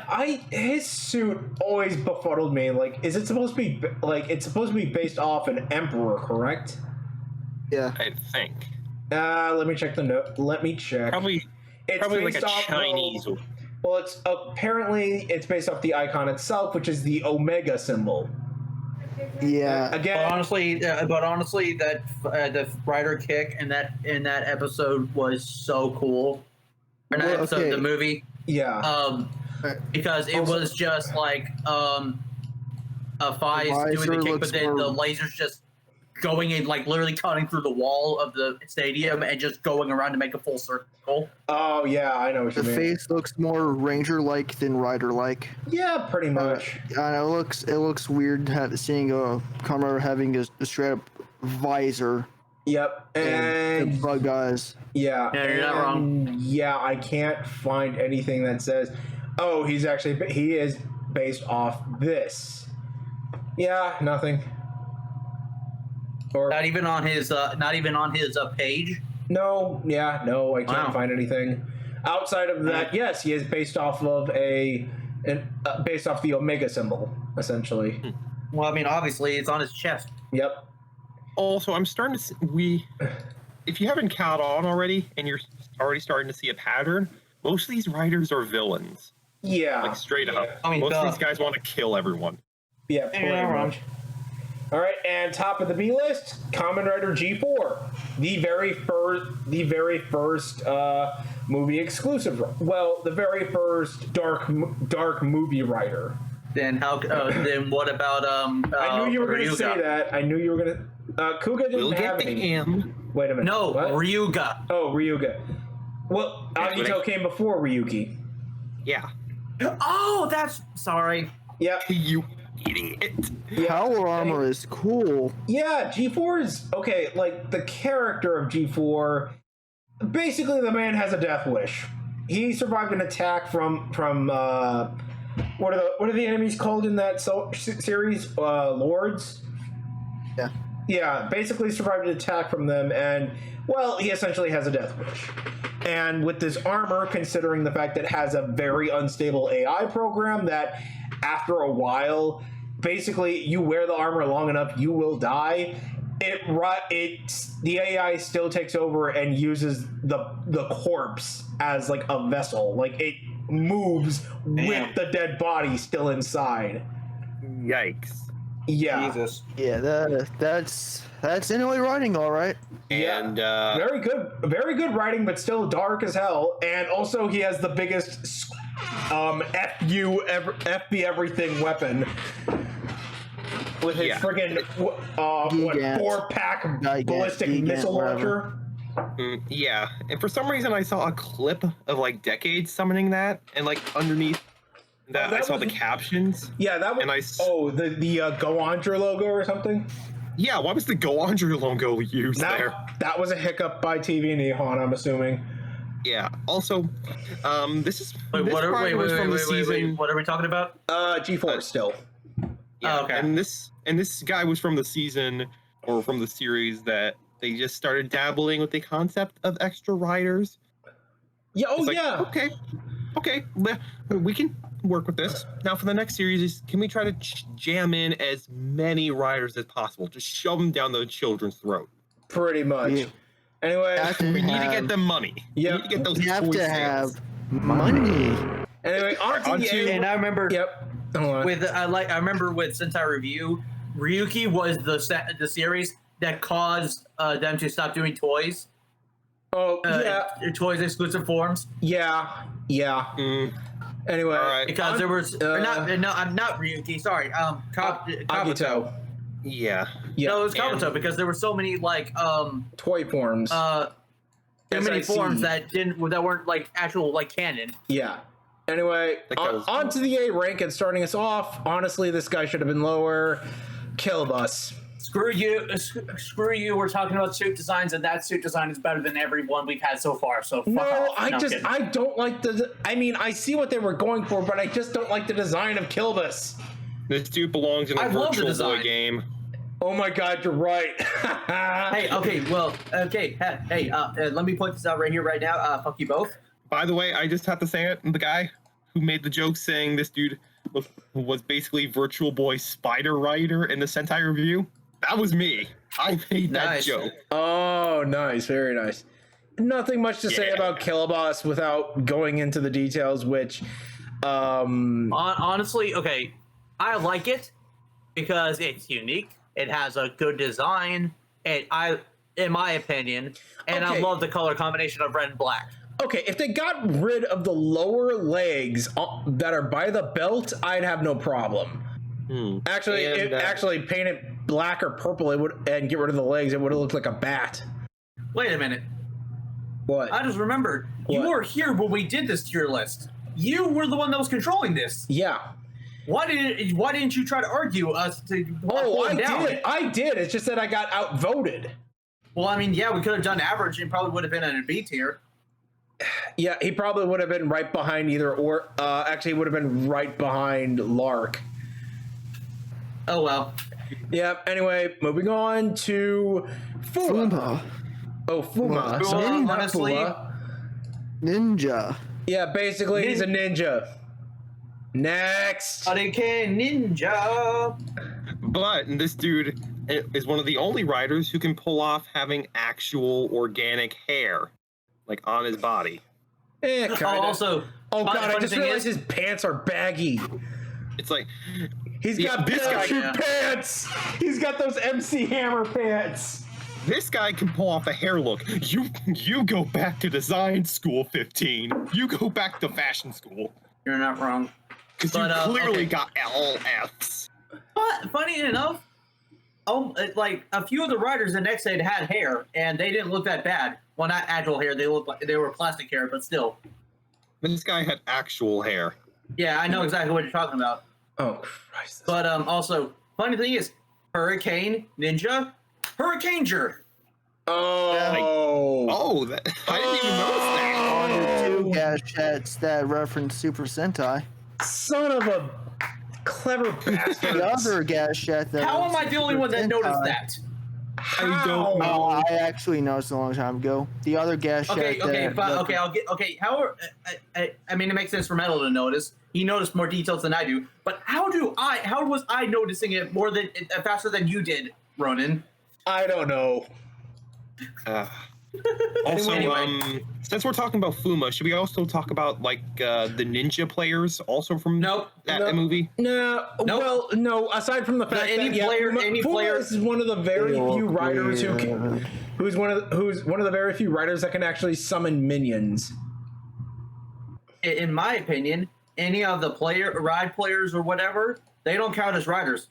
his suit always befuddled me. Like, is it supposed to be it's supposed to be based off an emperor, correct? Yeah. I think Let me check the note. Let me check. probably It's like based a off- Chinese. Well, it's apparently it's based off the icon itself, which is the Omega symbol. Yeah. Again, But honestly, that the rider kick in that episode was so cool. Or not Well, episode, okay. the movie. yeah. Because it was just like Fies doing the kick, but then the lasers just going and like literally cutting through the wall of the stadium and just going around to make a full circle. Oh yeah, I know what you The mean. face looks more Ranger-like than Rider-like. Yeah, pretty much. And it looks weird seeing a Commander having a straight up visor Yep, and and bug eyes. yeah, Yeah, you're not wrong. Yeah, I can't find anything that says, oh, he is based off this. Yeah, nothing. Or Not even on his page. no, yeah, no, I can't Wow. find anything outside of that. Yes, he is based off of based off the Omega symbol, essentially. Well, I mean, obviously it's on his chest. Yep. Also, I'm starting to see, if you haven't caught on already and you're already starting to see a pattern, most of these writers are villains. Yeah. Like straight up. I mean, Most of duh. these guys want to kill everyone. Yeah, pretty Yeah, wrong. much. All right, and top of the B list, Kamen Rider G4, the very first movie exclusive. Well, the very first dark movie writer. Then then what about I knew you were going to Ryuga? say that. I knew you were going to. Kuga didn't We'll have get to any. him. Wait a minute. No, What? Ryuga. Oh, Ryuga. Well, That's what Agito came before Ryuki. Yeah. Oh, that's sorry. Yep. You eating it. Yeah. Power armor is cool. Yeah, G4 is okay. Like the character of G4, basically the man has a death wish. He survived an attack from what are the enemies called in that series? Lords. Yeah. Yeah, basically survived an attack from them, and well, he essentially has a death wish. And with this armor, considering the fact that it has a very unstable AI program that after a while, basically you wear the armor long enough, you will die. The AI still takes over and uses the corpse as like a vessel. Like it moves with the dead body still inside. Yikes. Yeah. Jesus. Yeah, that's anyway writing, all right. And Very good writing, but still dark as hell. And also, he has the biggest FB everything weapon with his friggin' Gigant. 4-pack Gigant, ballistic Gigant, missile whatever. launcher. yeah. And for some reason, I saw a clip of like Decades summoning that, and like underneath that, that I saw was- the captions. Yeah, that was. And the Go Andra logo or something. Yeah, why was the Go Andrew logo used there? That was a hiccup by TV Nihon, I'm assuming. Yeah. Also, this is Wait, this what are, probably was from the wait, season. what are we talking about? G4 still. Yeah, Oh, okay. and this guy was from the season or from the series that they just started dabbling with the concept of extra riders. Yeah. Oh It's like, yeah. okay, we can work with this. Now for the next series, can we try to jam in as many riders as possible? Just shove them down the children's throat. Pretty much. Yeah. Anyway. We need to get them money. Yep. We need to get those You have toy to sales. have money. Anyway, on to the And I remember Yep. Hold on. I remember with Sentai Review, Ryuki was the series that caused them to stop doing toys. Oh yeah. Toys exclusive forms Yeah. Mm, Anyway. all right. because there was or not. No, I'm not Ryuki. Sorry, Kabuto. Agito. Yeah. Yeah. No, it was And- Kabuto because there were so many like Toy forms. too many SIC. forms that weren't like actual like canon. Yeah. Anyway, That guy was- on to the A rank and starting us off. Honestly, this guy should have been lower. Killbus. Screw you! Screw you! We're talking about suit designs, and that suit design is better than every one we've had so far. So fuck No, off. I'm kidding. I don't like I mean, I see what they were going for, but I just don't like the design of Killbus. This dude belongs in a I love the virtual boy design. game. Oh my god, you're right. Hey, okay, well, okay, hey, let me point this out right here, right now. Fuck you both. By the way, I just have to say it. The guy who made the joke saying this dude was basically Virtual Boy Spider Rider in the Sentai Review, that was me. I made that Nice. joke. Oh, nice, very nice. Nothing much to say Yeah. about Killbus without going into the details, which Honestly, okay, I like it because it's unique. It has a good design, and in my opinion, and I Okay. love the color combination of red and black. okay, if they got rid of the lower legs that are by the belt, I'd have no problem. Actually, And, actually paint it black or purple, it would, and get rid of the legs. It would have looked like a bat. Wait a minute. What? I just remembered. You What? were here when we did this tier list. You were the one that was controlling this. Yeah. Why didn't you try to argue us to pull I it down? did. I did. It's just that I got outvoted. Well, I mean, yeah, we could have done average and probably would have been in a B tier. Yeah, he probably would have been right behind either or. Actually, he would have been right behind Lark. Oh well. Yep. Anyway, moving on to Fuma. Fuma. Oh, Fuma. Well, Sorry, not honestly- Fuma. Ninja. Yeah, basically, he's a ninja. Next. Hurricane Ninja. But this dude is one of the only riders who can pull off having actual organic hair, like on his body. Eh, kinda. Also, Oh fun- god, I funny just thing realized is- his pants are baggy. It's like He's Yeah, got this guy- parachute yeah. pants. He's got those MC Hammer pants. this guy can pull off a hair look. You go back to design school, 15. You go back to fashion school You're not wrong. because you But, clearly okay. got all Fs. But funny enough, like a few of the riders the next day had hair, and they didn't look that bad. Well, not actual hair; they looked like they were plastic hair, but still. But this guy had actual hair. Yeah, I know exactly what you're talking about. Oh Christ. But also, funny thing is, Hurricane Ninja, Hurricaneger. Oh. Oh, I didn't even notice that. On the two Oh. gadgets that reference Super Sentai. Son of a clever bastard. The other gadget that. How am I the only one that noticed Sentai. that? I don't Oh, know. I actually noticed a long time ago. The other gadget. Okay, but okay, I'll get okay. How? I mean, it makes sense for Metal to notice. He noticed more details than I do. But how was I noticing it more than faster than you did, Ronan? I don't know. Also, Anyway. since we're talking about Fuma, should we also talk about like the ninja players also from Nope. that movie? No, Nope. well, no. Aside from the fact any that yeah, player- Fuma, any Fuma player- is one of the very few riders who can, who's one of the very few riders that can actually summon minions. In my opinion, any of the ride players or whatever, they don't count as riders.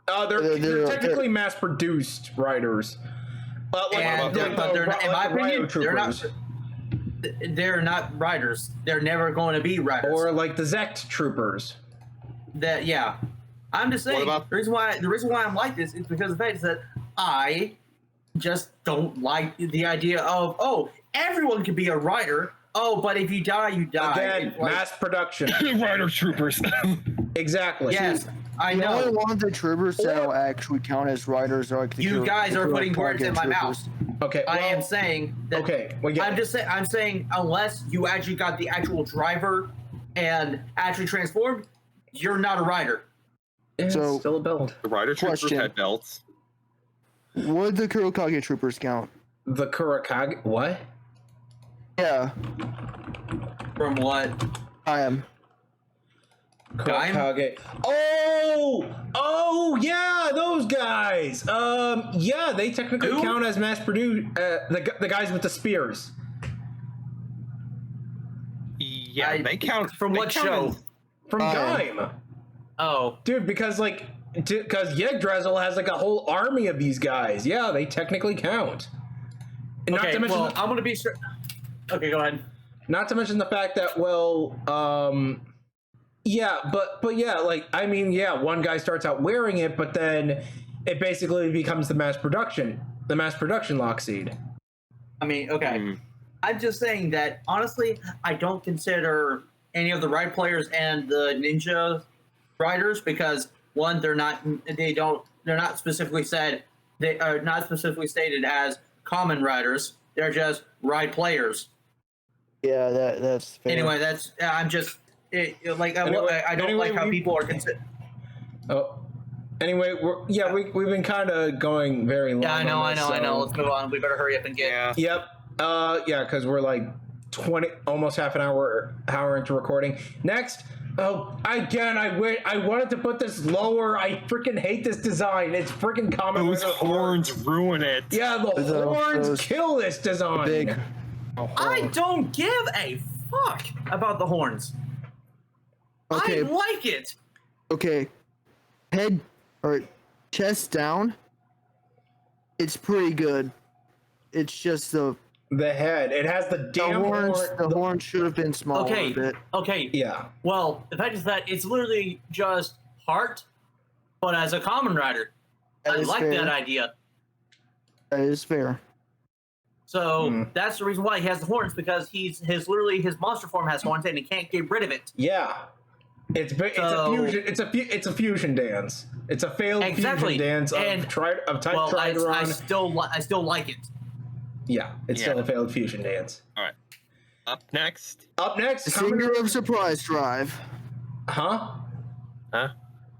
They're technically mass-produced riders. But like, And about but they're, in my opinion, Ryo troopers. they're not riders. They're never going to be riders. Or like the Zect troopers. That yeah. I'm just saying about- the reason why I'm like this is because of the fact that I just don't like the idea of everyone can be a rider. Oh, but if you die, you die. Again, It's like, mass production. Rider troopers. Exactly. yes, I The only know. one of the troopers that'll actually count as riders are like the You guys are putting words in my mouth. Okay. I well, am saying that. Okay. We get. I'm saying unless you actually got the actual driver and actually transformed, you're not a rider. Yeah, So- still a build. The rider troopers Question. had belts. Would the Kurokage troopers count? The Kurakage. What? Yeah, From what? I am. Gaim? Kurakage. Oh, yeah, those guys. Yeah, they technically Who? count as mass produced. The guys with the spears. Yeah, they count. From they what count show? as- From Gaim. Oh, Dude, because Yggdrasil has like a whole army of these guys. Yeah, they technically count. And okay. Well, I'm gonna be sure. Okay, go ahead. not to mention the fact that yeah, but yeah, like I mean, yeah, one guy starts out wearing it, but then it basically becomes the mass production lock seed. I mean, okay. I'm just saying that honestly, I don't consider any of the ride players and the ninja riders because one, they're not specifically said they are not specifically stated as common riders. They're just ride players. Yeah, that's fair. Anyway, that's I'm just like I don't Anyway, like how people are considered. Oh, anyway, we've been kind of going very long. Yeah, I know. on this, so- Let's move on. We better hurry up and get. Yeah. Yep. Yeah, because we're like 20, almost half an hour into recording. Next. Oh, again, I wanted to put this lower. I freaking hate this design. It's freaking common. Those horns ruin it. Yeah, the horns those kill this design. big. I don't give a fuck about the horns. Okay, I like it. okay. head or chest down, it's pretty good. It's just the head. It has the damn horns. horn. The horn should have been smaller a Okay. bit. Okay. Yeah. Well, the fact is that it's literally just heart, but as a common rider. That I is like fair. that idea. That is fair. So that's the reason why he has the horns, because his monster form has horns and he can't get rid of it. Yeah. It's a fusion. It's a fusion dance. It's a failed fusion dance of type Trideron. I still like it. Yeah, it's still a failed fusion dance. All right. Up next. The singer of Surprise Drive. Huh?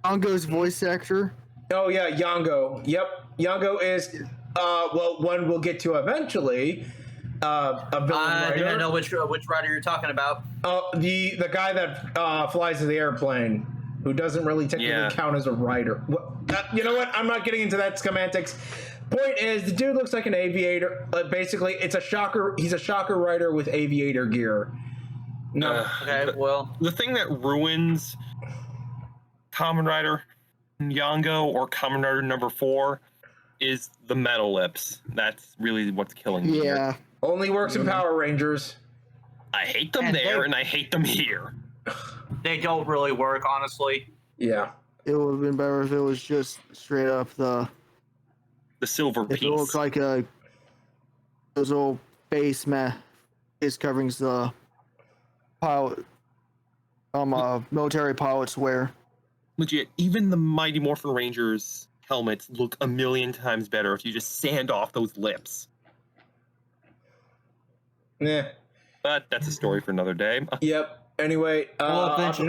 Ongo's voice actor. Oh yeah, Yango. Yep, Yango is one we'll get to eventually. A villain I writer. think I know which rider you're talking about. The guy that flies the airplane, who doesn't really technically count as a rider. You know what? I'm not getting into that semantics. Point is, the dude looks like an aviator. Basically, it's a shocker. He's a shocker rider with aviator gear. No. Okay, well, The thing that ruins Kamen Rider Yango or Kamen Rider number 4 is the metal lips. That's really what's killing me. Yeah. Only works in Power Rangers. I hate them And there they- and I hate them here. they don't really work, honestly. Yeah. It would have been better if it was just straight up the. The silver If piece. it looked like those old face coverings the pilot, military pilots wear. Legit, even the Mighty Morphin Rangers helmets look a million times better if you just sand off those lips. Yeah. But that's a story for another day. Yep. Anyway, up next.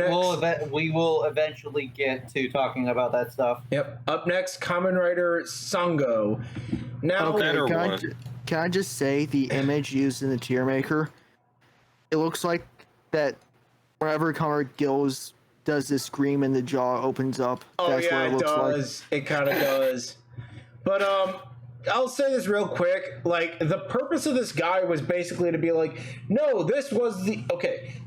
We will eventually get to talking about that stuff. Yep. Up next, Kamen Rider Sango. Now, Okay, better can one. can I just say the image used in the tier maker? It looks like that whenever Kamen Gills does this scream and the jaw opens up. oh That's yeah, what it it looks like. does. It kind of does. But I'll say this real quick. Like, the purpose of this guy was basically to be like, no, this was the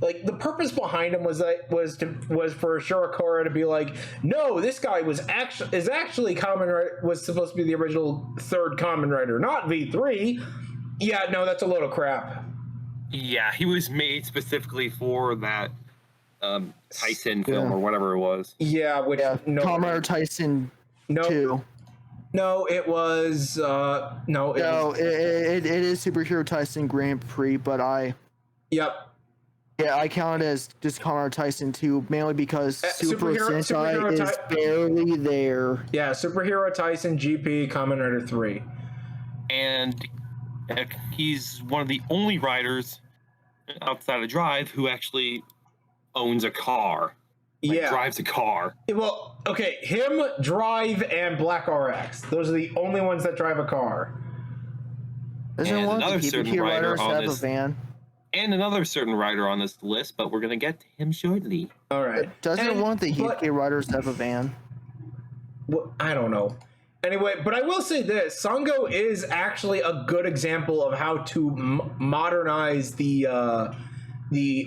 Like, the purpose behind him was for Shirakura to be like, no, this guy was actually Kamen Rider, was supposed to be the original third Kamen Rider, not V3. Yeah, no, that's a load of crap. Yeah, he was made specifically for that Tyson film Yeah. or whatever it was. Yeah, which Yeah, no, Kamen Rider Tyson no, 2. no, it was no, it No, was, it is Superhero Tyson Grand Prix, but I yep. count it as just Kamen Rider Tyson 2 mainly because Super Superhero Sentai is barely there. Yeah, Superhero Tyson GP Kamen Rider 3. And he's one of the only riders outside of Drive who actually owns a car. Like, drives a car. Well, okay, him, Drive, and Black RX. Those are the only ones that drive a car. Doesn't And one of another the certain PvP rider riders on have a this- van? And another certain rider on this list, but we're going to get to him shortly. All right. Doesn't one of the PvP riders have a van? Well, I don't know. Anyway, but I will say this: Sango is actually a good example of how to modernize the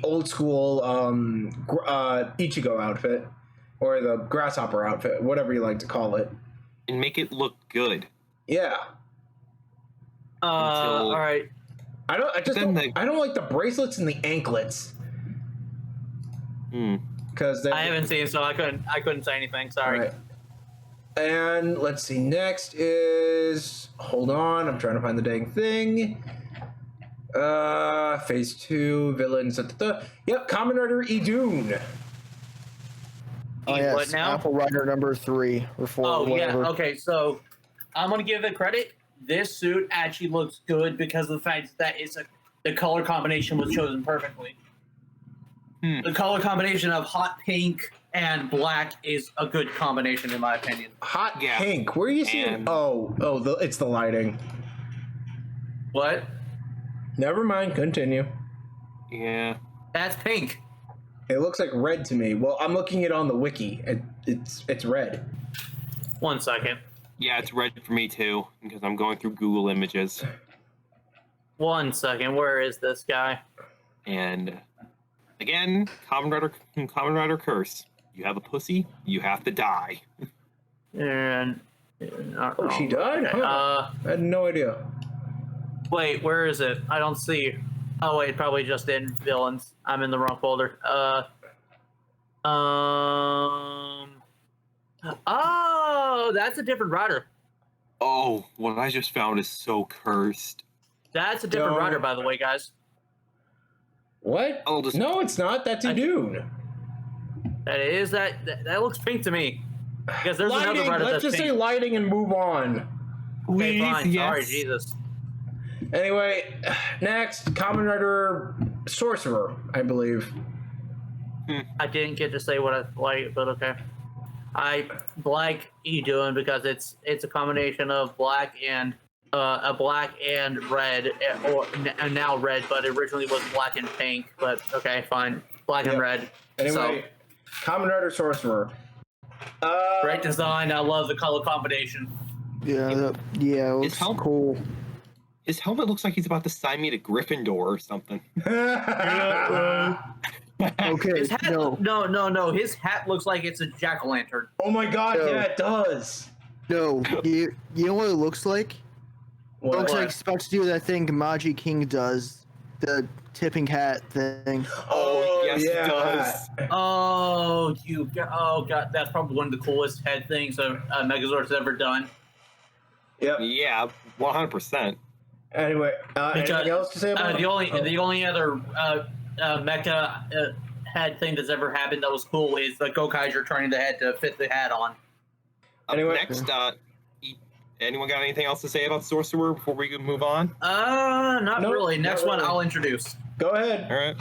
old school Ichigo outfit, or the grasshopper outfit, whatever you like to call it. And make it look good. Yeah. All right. I don't like the bracelets and the anklets Hmm. because I haven't seen, so I couldn't say anything. Sorry. Right. And let's see. Next is, hold on, I'm trying to find the dang thing. Phase 2 villains. Yep, Kamen Rider Idun. Oh yes, What now? Apple Rider number 3 or 4 Oh or whatever. yeah. Okay, so I'm gonna give it credit. This suit actually looks good because of the fact that the color combination was chosen perfectly. The color combination of hot pink and black is a good combination in my opinion. Hot Yeah. pink. Where are you seeing? And- It's the lighting. What? Never mind. Continue. Yeah. That's pink. It looks like red to me. Well, I'm looking it on the wiki. It's red. 1 second. Yeah, it's red for me too, because I'm going through Google Images. 1 second. Where is this guy? And again, Kamen Rider curse. You have a pussy, you have to die. And Oh, she died? Huh. I had no idea. wait, where is it? I don't see. Oh wait, probably just in villains. I'm in the wrong folder. Oh, that's a different rider. Oh, what I just found is so cursed. That's a different Don't- rider, by the way, guys. What? I'll just- No, it's not. That's a dude. That is that looks pink to me. Because there's another Lighting. rider Let's that's just say pink. lighting and move on. Okay, fine. Yes. Sorry, Jesus. Anyway, next, Common Rider Sorcerer, I believe. I didn't get to say what I like, but okay. I like doing because it's a combination of black and a black and red, or now red, but it originally was black and pink. But okay, fine, black and Yep. red. Anyway, Common Rider Sorcerer. Great design. I love the color combination. Yeah, it looks help- cool. His helmet looks like he's about to sign me to Gryffindor or something. Okay, His hat, no. His hat looks like it's a jack-o'-lantern. Oh my god, No. yeah, it does. no, you know what it looks like? It What? looks like it's about to do that thing Magi King does, the tipping hat thing. Oh, yes, yeah. it does. Oh, oh god, that's probably one of the coolest head things a Megazord's ever done. Yep. Yeah, 100%. Anyway, anything else to say about the only it? the only other mecha head thing that's ever happened that was cool is the Gokaiger turning the head to fit the hat on. Anyway. Next, anyone got anything else to say about Sorcerer before we move on? Not Nope, really. not Next one really. I'll introduce. Go ahead. All right.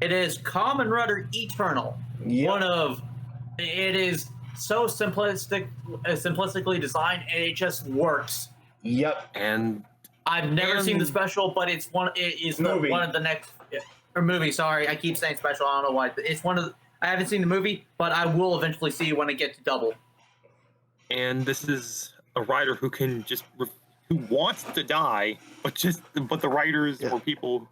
It is Common Rider Eternal. Yep. It is so simplistically designed, and it just works. Yep. And I've never seen the And- special, but it's one. It is Movie. one of the next or movie. Sorry, I keep saying special. I don't know why. It's one of. I haven't seen the movie, but I will eventually see when it gets to double. this is a rider who can just who wants to die, but the writers Yeah. or people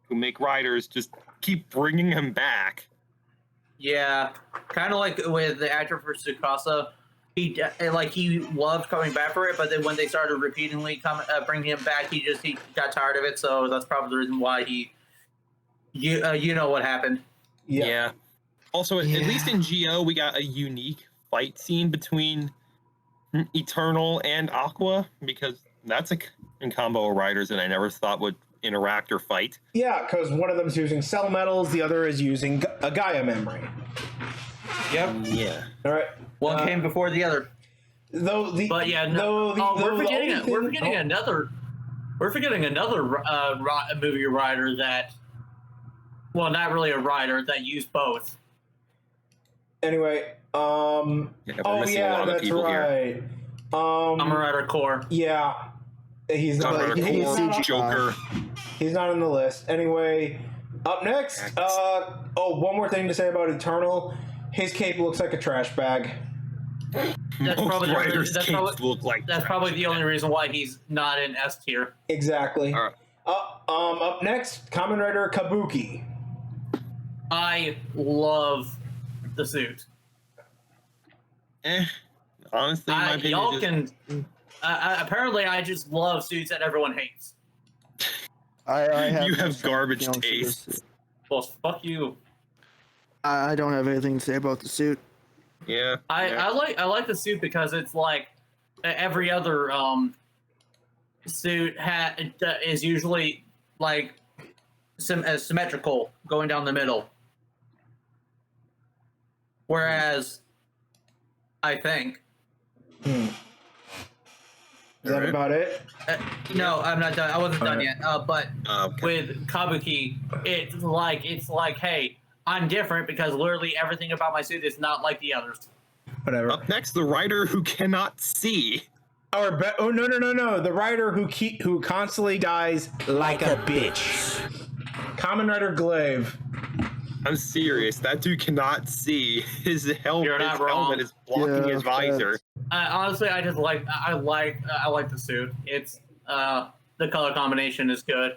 who make riders just keep bringing him back. Yeah, kind of like with the actor for Tsukasa. He loved coming back for it, but then when they started repeatedly bringing him back, he got tired of it. So that's probably the reason why you know what happened. Yep. Yeah. Also, at least in GO, we got a unique fight scene between Eternal and Aqua, because that's a combo of riders that I never thought would interact or fight. Yeah, because one of them's using cell metals, the other is using a Gaia memory. Yep. Yeah. All right. One came before the other. Though the But yeah, no. We're forgetting another. another movie rider that. Well, not really a rider that used both. Anyway, Yeah, we're missing a lot of the that's people here. right. I'm a rider core. Yeah, he's not. Common But Rider he's Core, CGI. Joker. He's not on the list. Anyway, up next. One more thing to say about Eternal. His cape looks like a trash bag. That's Most probably the only- riders' that's capes probably- look like That's trash probably the only bags. reason why he's not in S tier. Exactly. All right. Up next, Kamen Rider Kabuki. I love the suit. Honestly, in my opinion, Y'all just- can. Apparently, I just love suits that everyone hates. I have You no have garbage feelings for this taste. suit. Well, fuck you. I don't have anything to say about the suit. yeah. I like the suit because it's like every other suit is usually like symmetrical going down the middle. Whereas, I think Is that Alright. about it? no, I'm not done. I wasn't done Alright. yet. But Okay. with Kabuki, it's like, hey, I'm different because literally everything about my suit is not like the others. Whatever. Up next, the rider who cannot see. Oh no! The rider who constantly dies like a bitch. Kamen Rider Glaive. I'm serious. That dude cannot see. His helmet, You're not his wrong. helmet is blocking Yeah, his visor. Honestly, I like the suit. It's the color combination is good.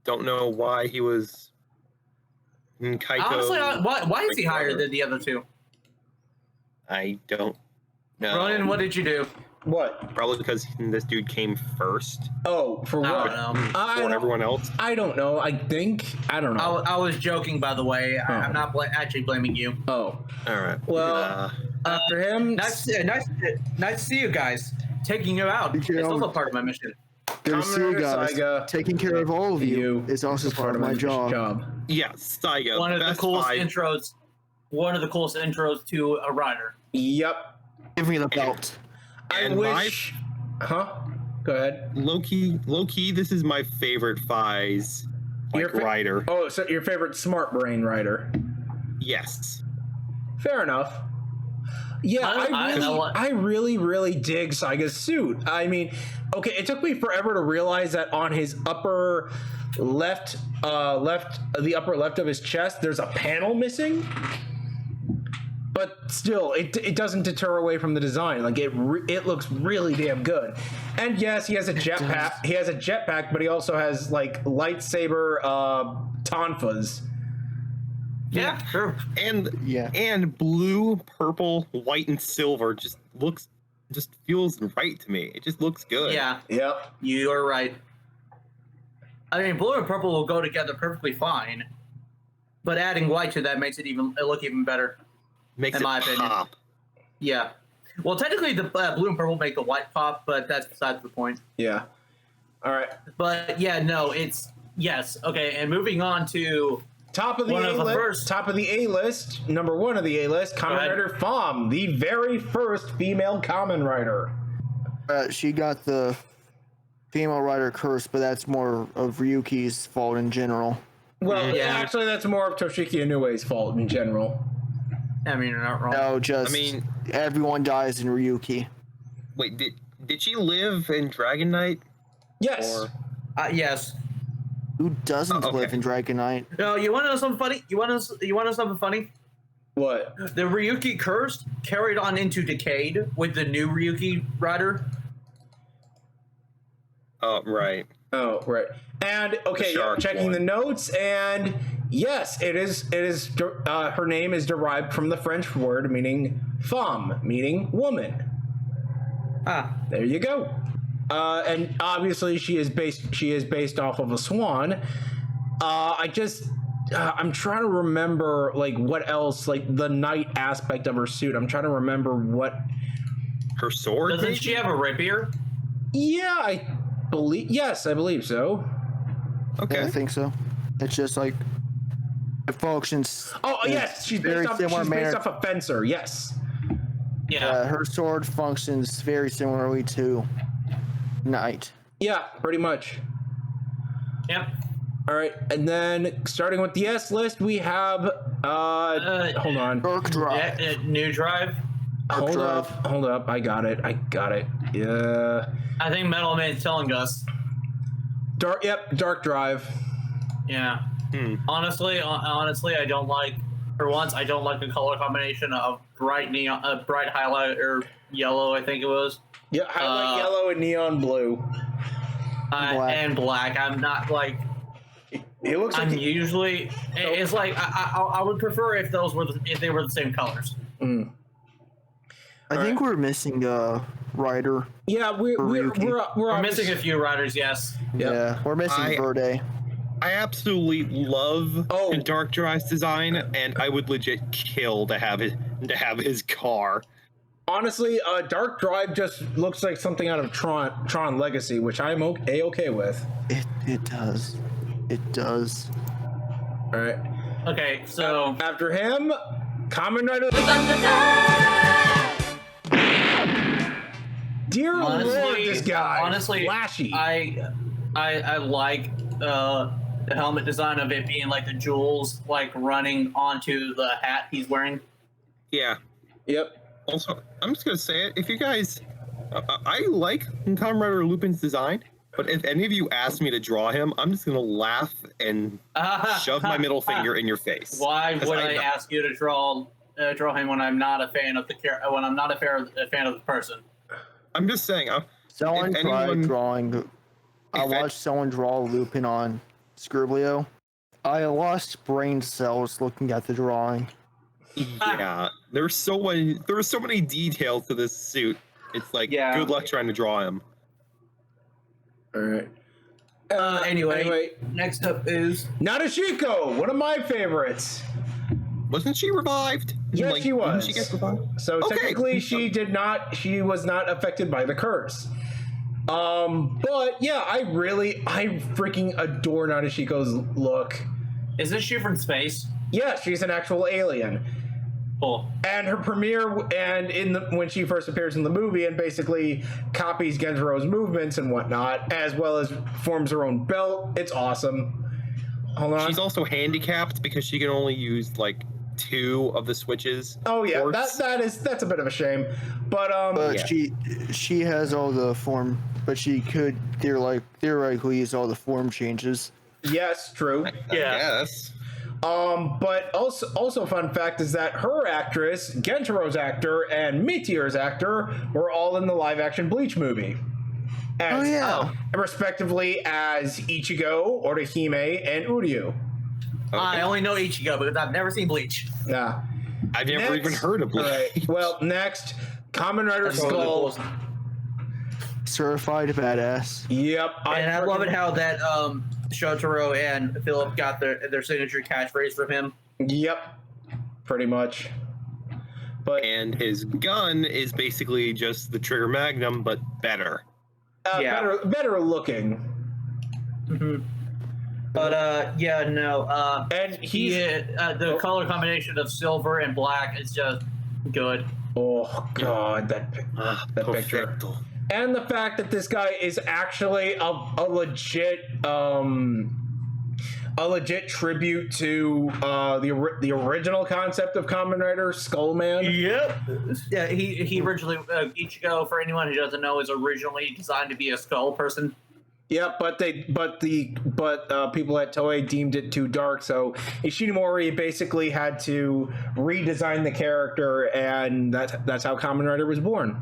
Don't know why he was in Kaito. Honestly, why is he higher than the other two? I don't No. Ronan, what did you do? What? Probably because this dude came first Oh, for I what? don't know. before everyone else. I don't know. I don't know. I was joking, by the way. I'm not actually blaming you. Oh, All right. well, after him, Nice to see you guys. Taking you out You is know- also part of my mission. Good to see you Commander guys. Saiga, Taking care of all of you is also part of my job. Yeah, Saiga. One of the best coolest five. intros. One of the coolest intros to a rider. Yep. Give me the belt. I And wish. Huh? Go ahead. Low key, this is my favorite Fi's Your fa- rider. Oh, so your favorite smart brain rider? Yes. Fair enough. Yeah, I really dig Saiga's suit. I mean, okay, it took me forever to realize that on his upper left, the upper left of his chest, there's a panel missing. But still, it doesn't deter away from the design. Like it looks really damn good. And yes, he has a jetpack. He has a jetpack, but he also has like lightsaber tonfas. Yeah, sure. And blue, purple, white, and silver just feels right to me. It just looks good. Yeah, Yep. you are right. I mean, blue and purple will go together perfectly fine, but adding white to that makes it look even better. Makes in it my opinion. pop. Yeah. Well, technically, the blue and purple make the white pop, but that's besides the point. Yeah. All right. But yeah, no, it's yes. Okay, and moving on to Top of the One of A the list. first. Top of the A list. Number 1 of the A list. Kamen ahead. Rider Fom, the very first female Kamen Rider. She got the female rider curse, but that's more of Ryuki's fault in general. Well, Yeah. actually, that's more of Toshiki Inoue's fault in general. I mean, you're not wrong. No, just everyone dies in Ryuki. Wait, did she live in Dragon Knight? Yes. Or Yes. Who doesn't Oh, okay. live in Dragon Knight? No, you want to know something funny? You want to know something funny? What? The Ryuki curse carried on into Decade with the new Ryuki rider. oh, right. Oh, right. And okay, The shark checking one. the notes, and yes, it is. Her name is derived from the French word meaning femme, meaning woman. Ah, There you go. And obviously, she is based off of a swan. I'm trying to remember like what else, like the knight aspect of her suit. I'm trying to remember what. Her sword? doesn't maybe? she have a rapier? Yeah, I believe so. Okay. Yeah, I think so. It's just like it functions. Oh in yes, she's very based off. similar She's manner. based off a fencer. Yes. Yeah. Her sword functions very similarly to Knight. Yeah, pretty much. Yep. All right, and then starting with the S list, we have. Hold on. Dark Drive. New drive. Hold up. I got it. Yeah. I think Metal Man's telling us. Dark Drive. Yeah. Honestly, I don't like. For once, I don't like the color combination of bright neon, bright highlighter yellow. I think it was. Yeah, highlight yellow and neon blue. Black. And black. I'm not like. It looks like. I'm usually. It's like I would prefer if they were the same colors. I think we're missing a rider. Yeah, we're We're missing a few riders. Yes. Yep. Yeah, we're missing Verde. I absolutely love Dark Drive's design, and I would legit kill to have his car. Honestly, Dark Drive just looks like something out of Tron Legacy, which I'm okay with. It does. It does. All right. Okay, so After him, Kamen Rider. Dear Lord, this guy. Honestly, flashy. I like the helmet design of it being like the jewels like running onto the hat he's wearing. Yeah. Yep. Also, I'm just gonna say it. If you guys, I like Kamen Rider Lupin's design, but if any of you ask me to draw him, I'm just gonna laugh and shove my middle finger in your face. Why would I ask you to draw him when I'm not a fan of the when I'm not a fan of the person? I'm just saying. Someone tried drawing. I watched someone draw Lupin on Scriblio. I lost brain cells looking at the drawing. Yeah, there were so many details to this suit. It's like, Yeah. good luck trying to draw him. All right. Anyway, next up is Nadeshiko, one of my favorites. Wasn't she revived? Yes, Like, she was. Didn't she get revived? So Okay. technically, she was not affected by the curse. But yeah, I freaking adore Nadeshiko's look. isn't she from space? Yeah, she's an actual alien. Cool. And her premiere, when she first appears in the movie and basically copies Genjiro's movements and whatnot, as well as forms her own belt, it's awesome. Hold on. She's also handicapped because she can only use like 2 of the switches. Oh yeah, ports. that's a bit of a shame, but But Yeah. she has all the form, but she could theoretically use all the form changes. yes, true. I Yeah. guess. But also fun fact is that her actress, Genjiro's actor, and Meteor's actor were all in the live action Bleach movie. As, Oh yeah. respectively as Ichigo, Orihime, and Uryu. I only know Ichigo because I've never seen Bleach. Yeah. I've never even heard of Bleach. Alright, well, next, Kamen Rider That's really Skull. cool. Certified badass. Yep. And I love it how that Shotaro and Philip got their signature catchphrase from him. Yep. Pretty much. But And his gun is basically just the Trigger Magnum, but better. Yeah. better looking. Mm-hmm. But yeah, no. And he's the color combination of silver and black is just good. oh god, that picture. Perfecto. And the fact that this guy is actually a legit tribute to the original concept of Kamen Rider Skullman. Yep. Yeah, he originally Ichigo, for anyone who doesn't know, is originally designed to be a skull person. Yep, but people at Toei deemed it too dark, so Ishinomori basically had to redesign the character, and that's how Kamen Rider was born.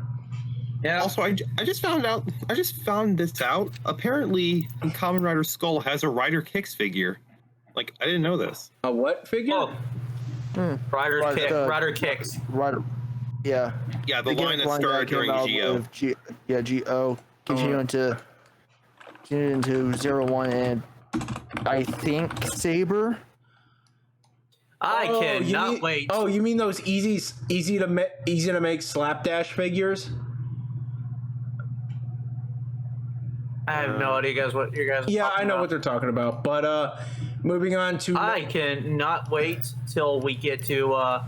Yeah. Also, I just found this out. Apparently, Kamen Rider Skull has a Rider Kicks figure. Like, I didn't know this. A what figure? Oh. Rider kicks. Rider. Yeah. Yeah, the line that line started came during out Geo. with GO. Continuing into 01 and I think Saber. I cannot wait. Oh, you mean those easy to make slapdash figures? I have no idea, guys. What you guys? are Yeah, talking I know about. what they're talking about. But moving on to I cannot wait till we get to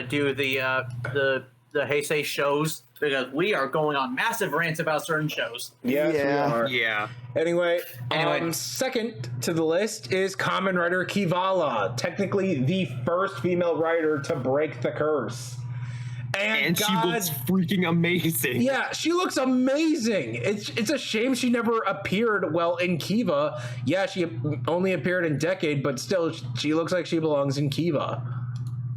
do the Heisei shows, because we are going on massive rants about certain shows. yes, Yeah. we are. Yeah. Anyway, Anyway. second to the list is Kamen Rider Kivala, technically the first female writer to break the curse. And she looks freaking amazing. yeah, she looks amazing. It's a shame she never appeared in Kiva. Yeah, she only appeared in Decade, but still, she looks like she belongs in Kiva.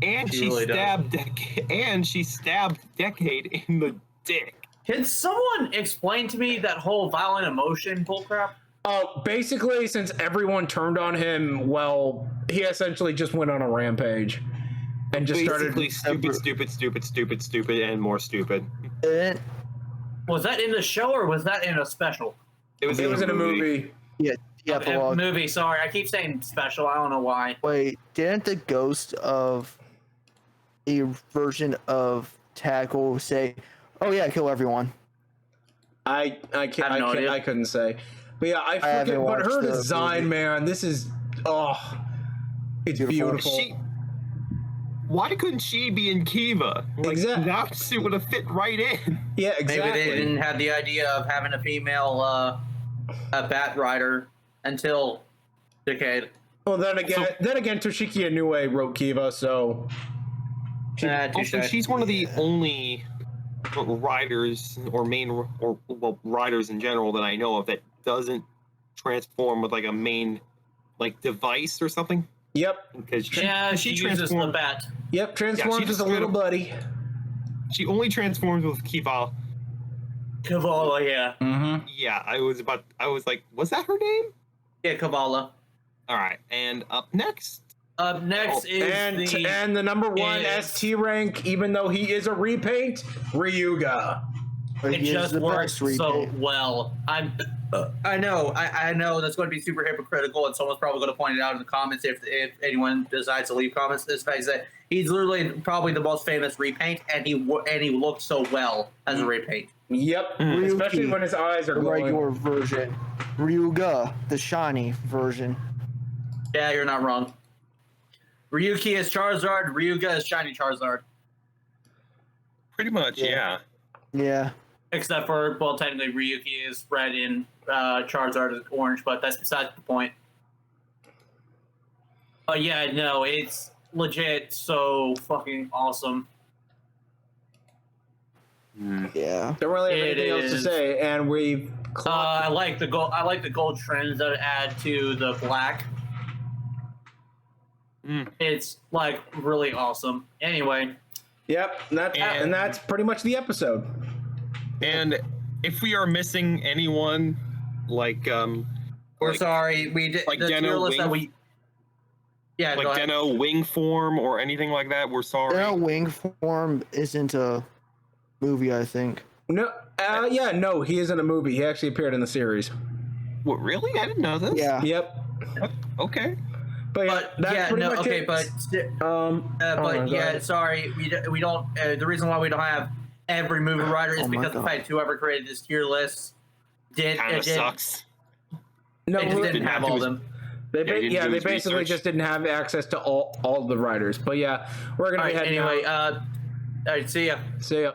And She she really does. stabbed Decade in the dick. Can someone explain to me that whole violent emotion bullcrap? Basically, since everyone turned on him, he essentially just went on a rampage and just Basically, started. stupid, and more stupid. And, Was that in the show or was that in a special? It was in a movie. yeah, epilogue. Movie. Sorry, I keep saying special. I don't know why. Wait, didn't the ghost of a version of Tackle say, "Oh yeah, kill everyone"? I have no idea. couldn't say, but yeah, haven't but watched her the design, movie. man, it's beautiful. Why couldn't she be in Kiva? Exactly. That suit would have fit right in. Yeah, exactly. Maybe they didn't have the idea of having a female a Bat Rider until Decade. Well, then again, Toshiki Inoue wrote Kiva, so Also, she's one of the only riders riders in general that I know of that doesn't transform with like a main device or something. yep, Because She uses the bat. transforms just as a little buddy. She only transforms with Kiva. Kavala, yeah. Mm-hmm. Yeah, I was like, was that her name? Yeah, Kavala. All right, and up next, Up next is and the number one ST rank, even though he is a repaint, Ryuga. But It he is just the works best so repaint. well. I know that's going to be super hypocritical, and someone's probably going to point it out in the comments if anyone decides to leave comments. This fact that he's literally probably the most famous repaint, and he looks so well as a repaint. Yep, Ryuki, especially when his eyes are the glowing. regular version. Ryuga, the shiny version. Yeah, you're not wrong. Ryuki is Charizard. Ryuga is shiny Charizard. Pretty much, yeah. Yeah. Except for, well, technically Ryuki is red and Charizard is orange, but that's besides the point. But yeah, no, it's legit so fucking awesome. Yeah. Don't really have It anything else to is. say, and we've I like the gold. I like the gold trims that add to the black. It's like really awesome. Anyway, Yep, and that's pretty much the episode. And if we are missing anyone, like we're sorry. We did like the tier Deno list that Wing- we. Yeah, go like ahead. Deno wing form or anything like that. We're sorry. Their wing form isn't a movie, I think. No, no, he is in a movie. He actually appeared in the series. What, really? I didn't know this. Yeah. Yep. Okay. But yeah, But that's yeah, pretty no, much okay, it. but go yeah, ahead. sorry, we don't. The reason why we don't have every movie writer is Oh my because the God. fact whoever created this tier list Kind of sucks. No, They just didn't have all of them. They Yeah, he didn't do they his basically research. just didn't have access to all the writers. But yeah, we're gonna All be right, heading anyway, out. all right, see ya. See ya.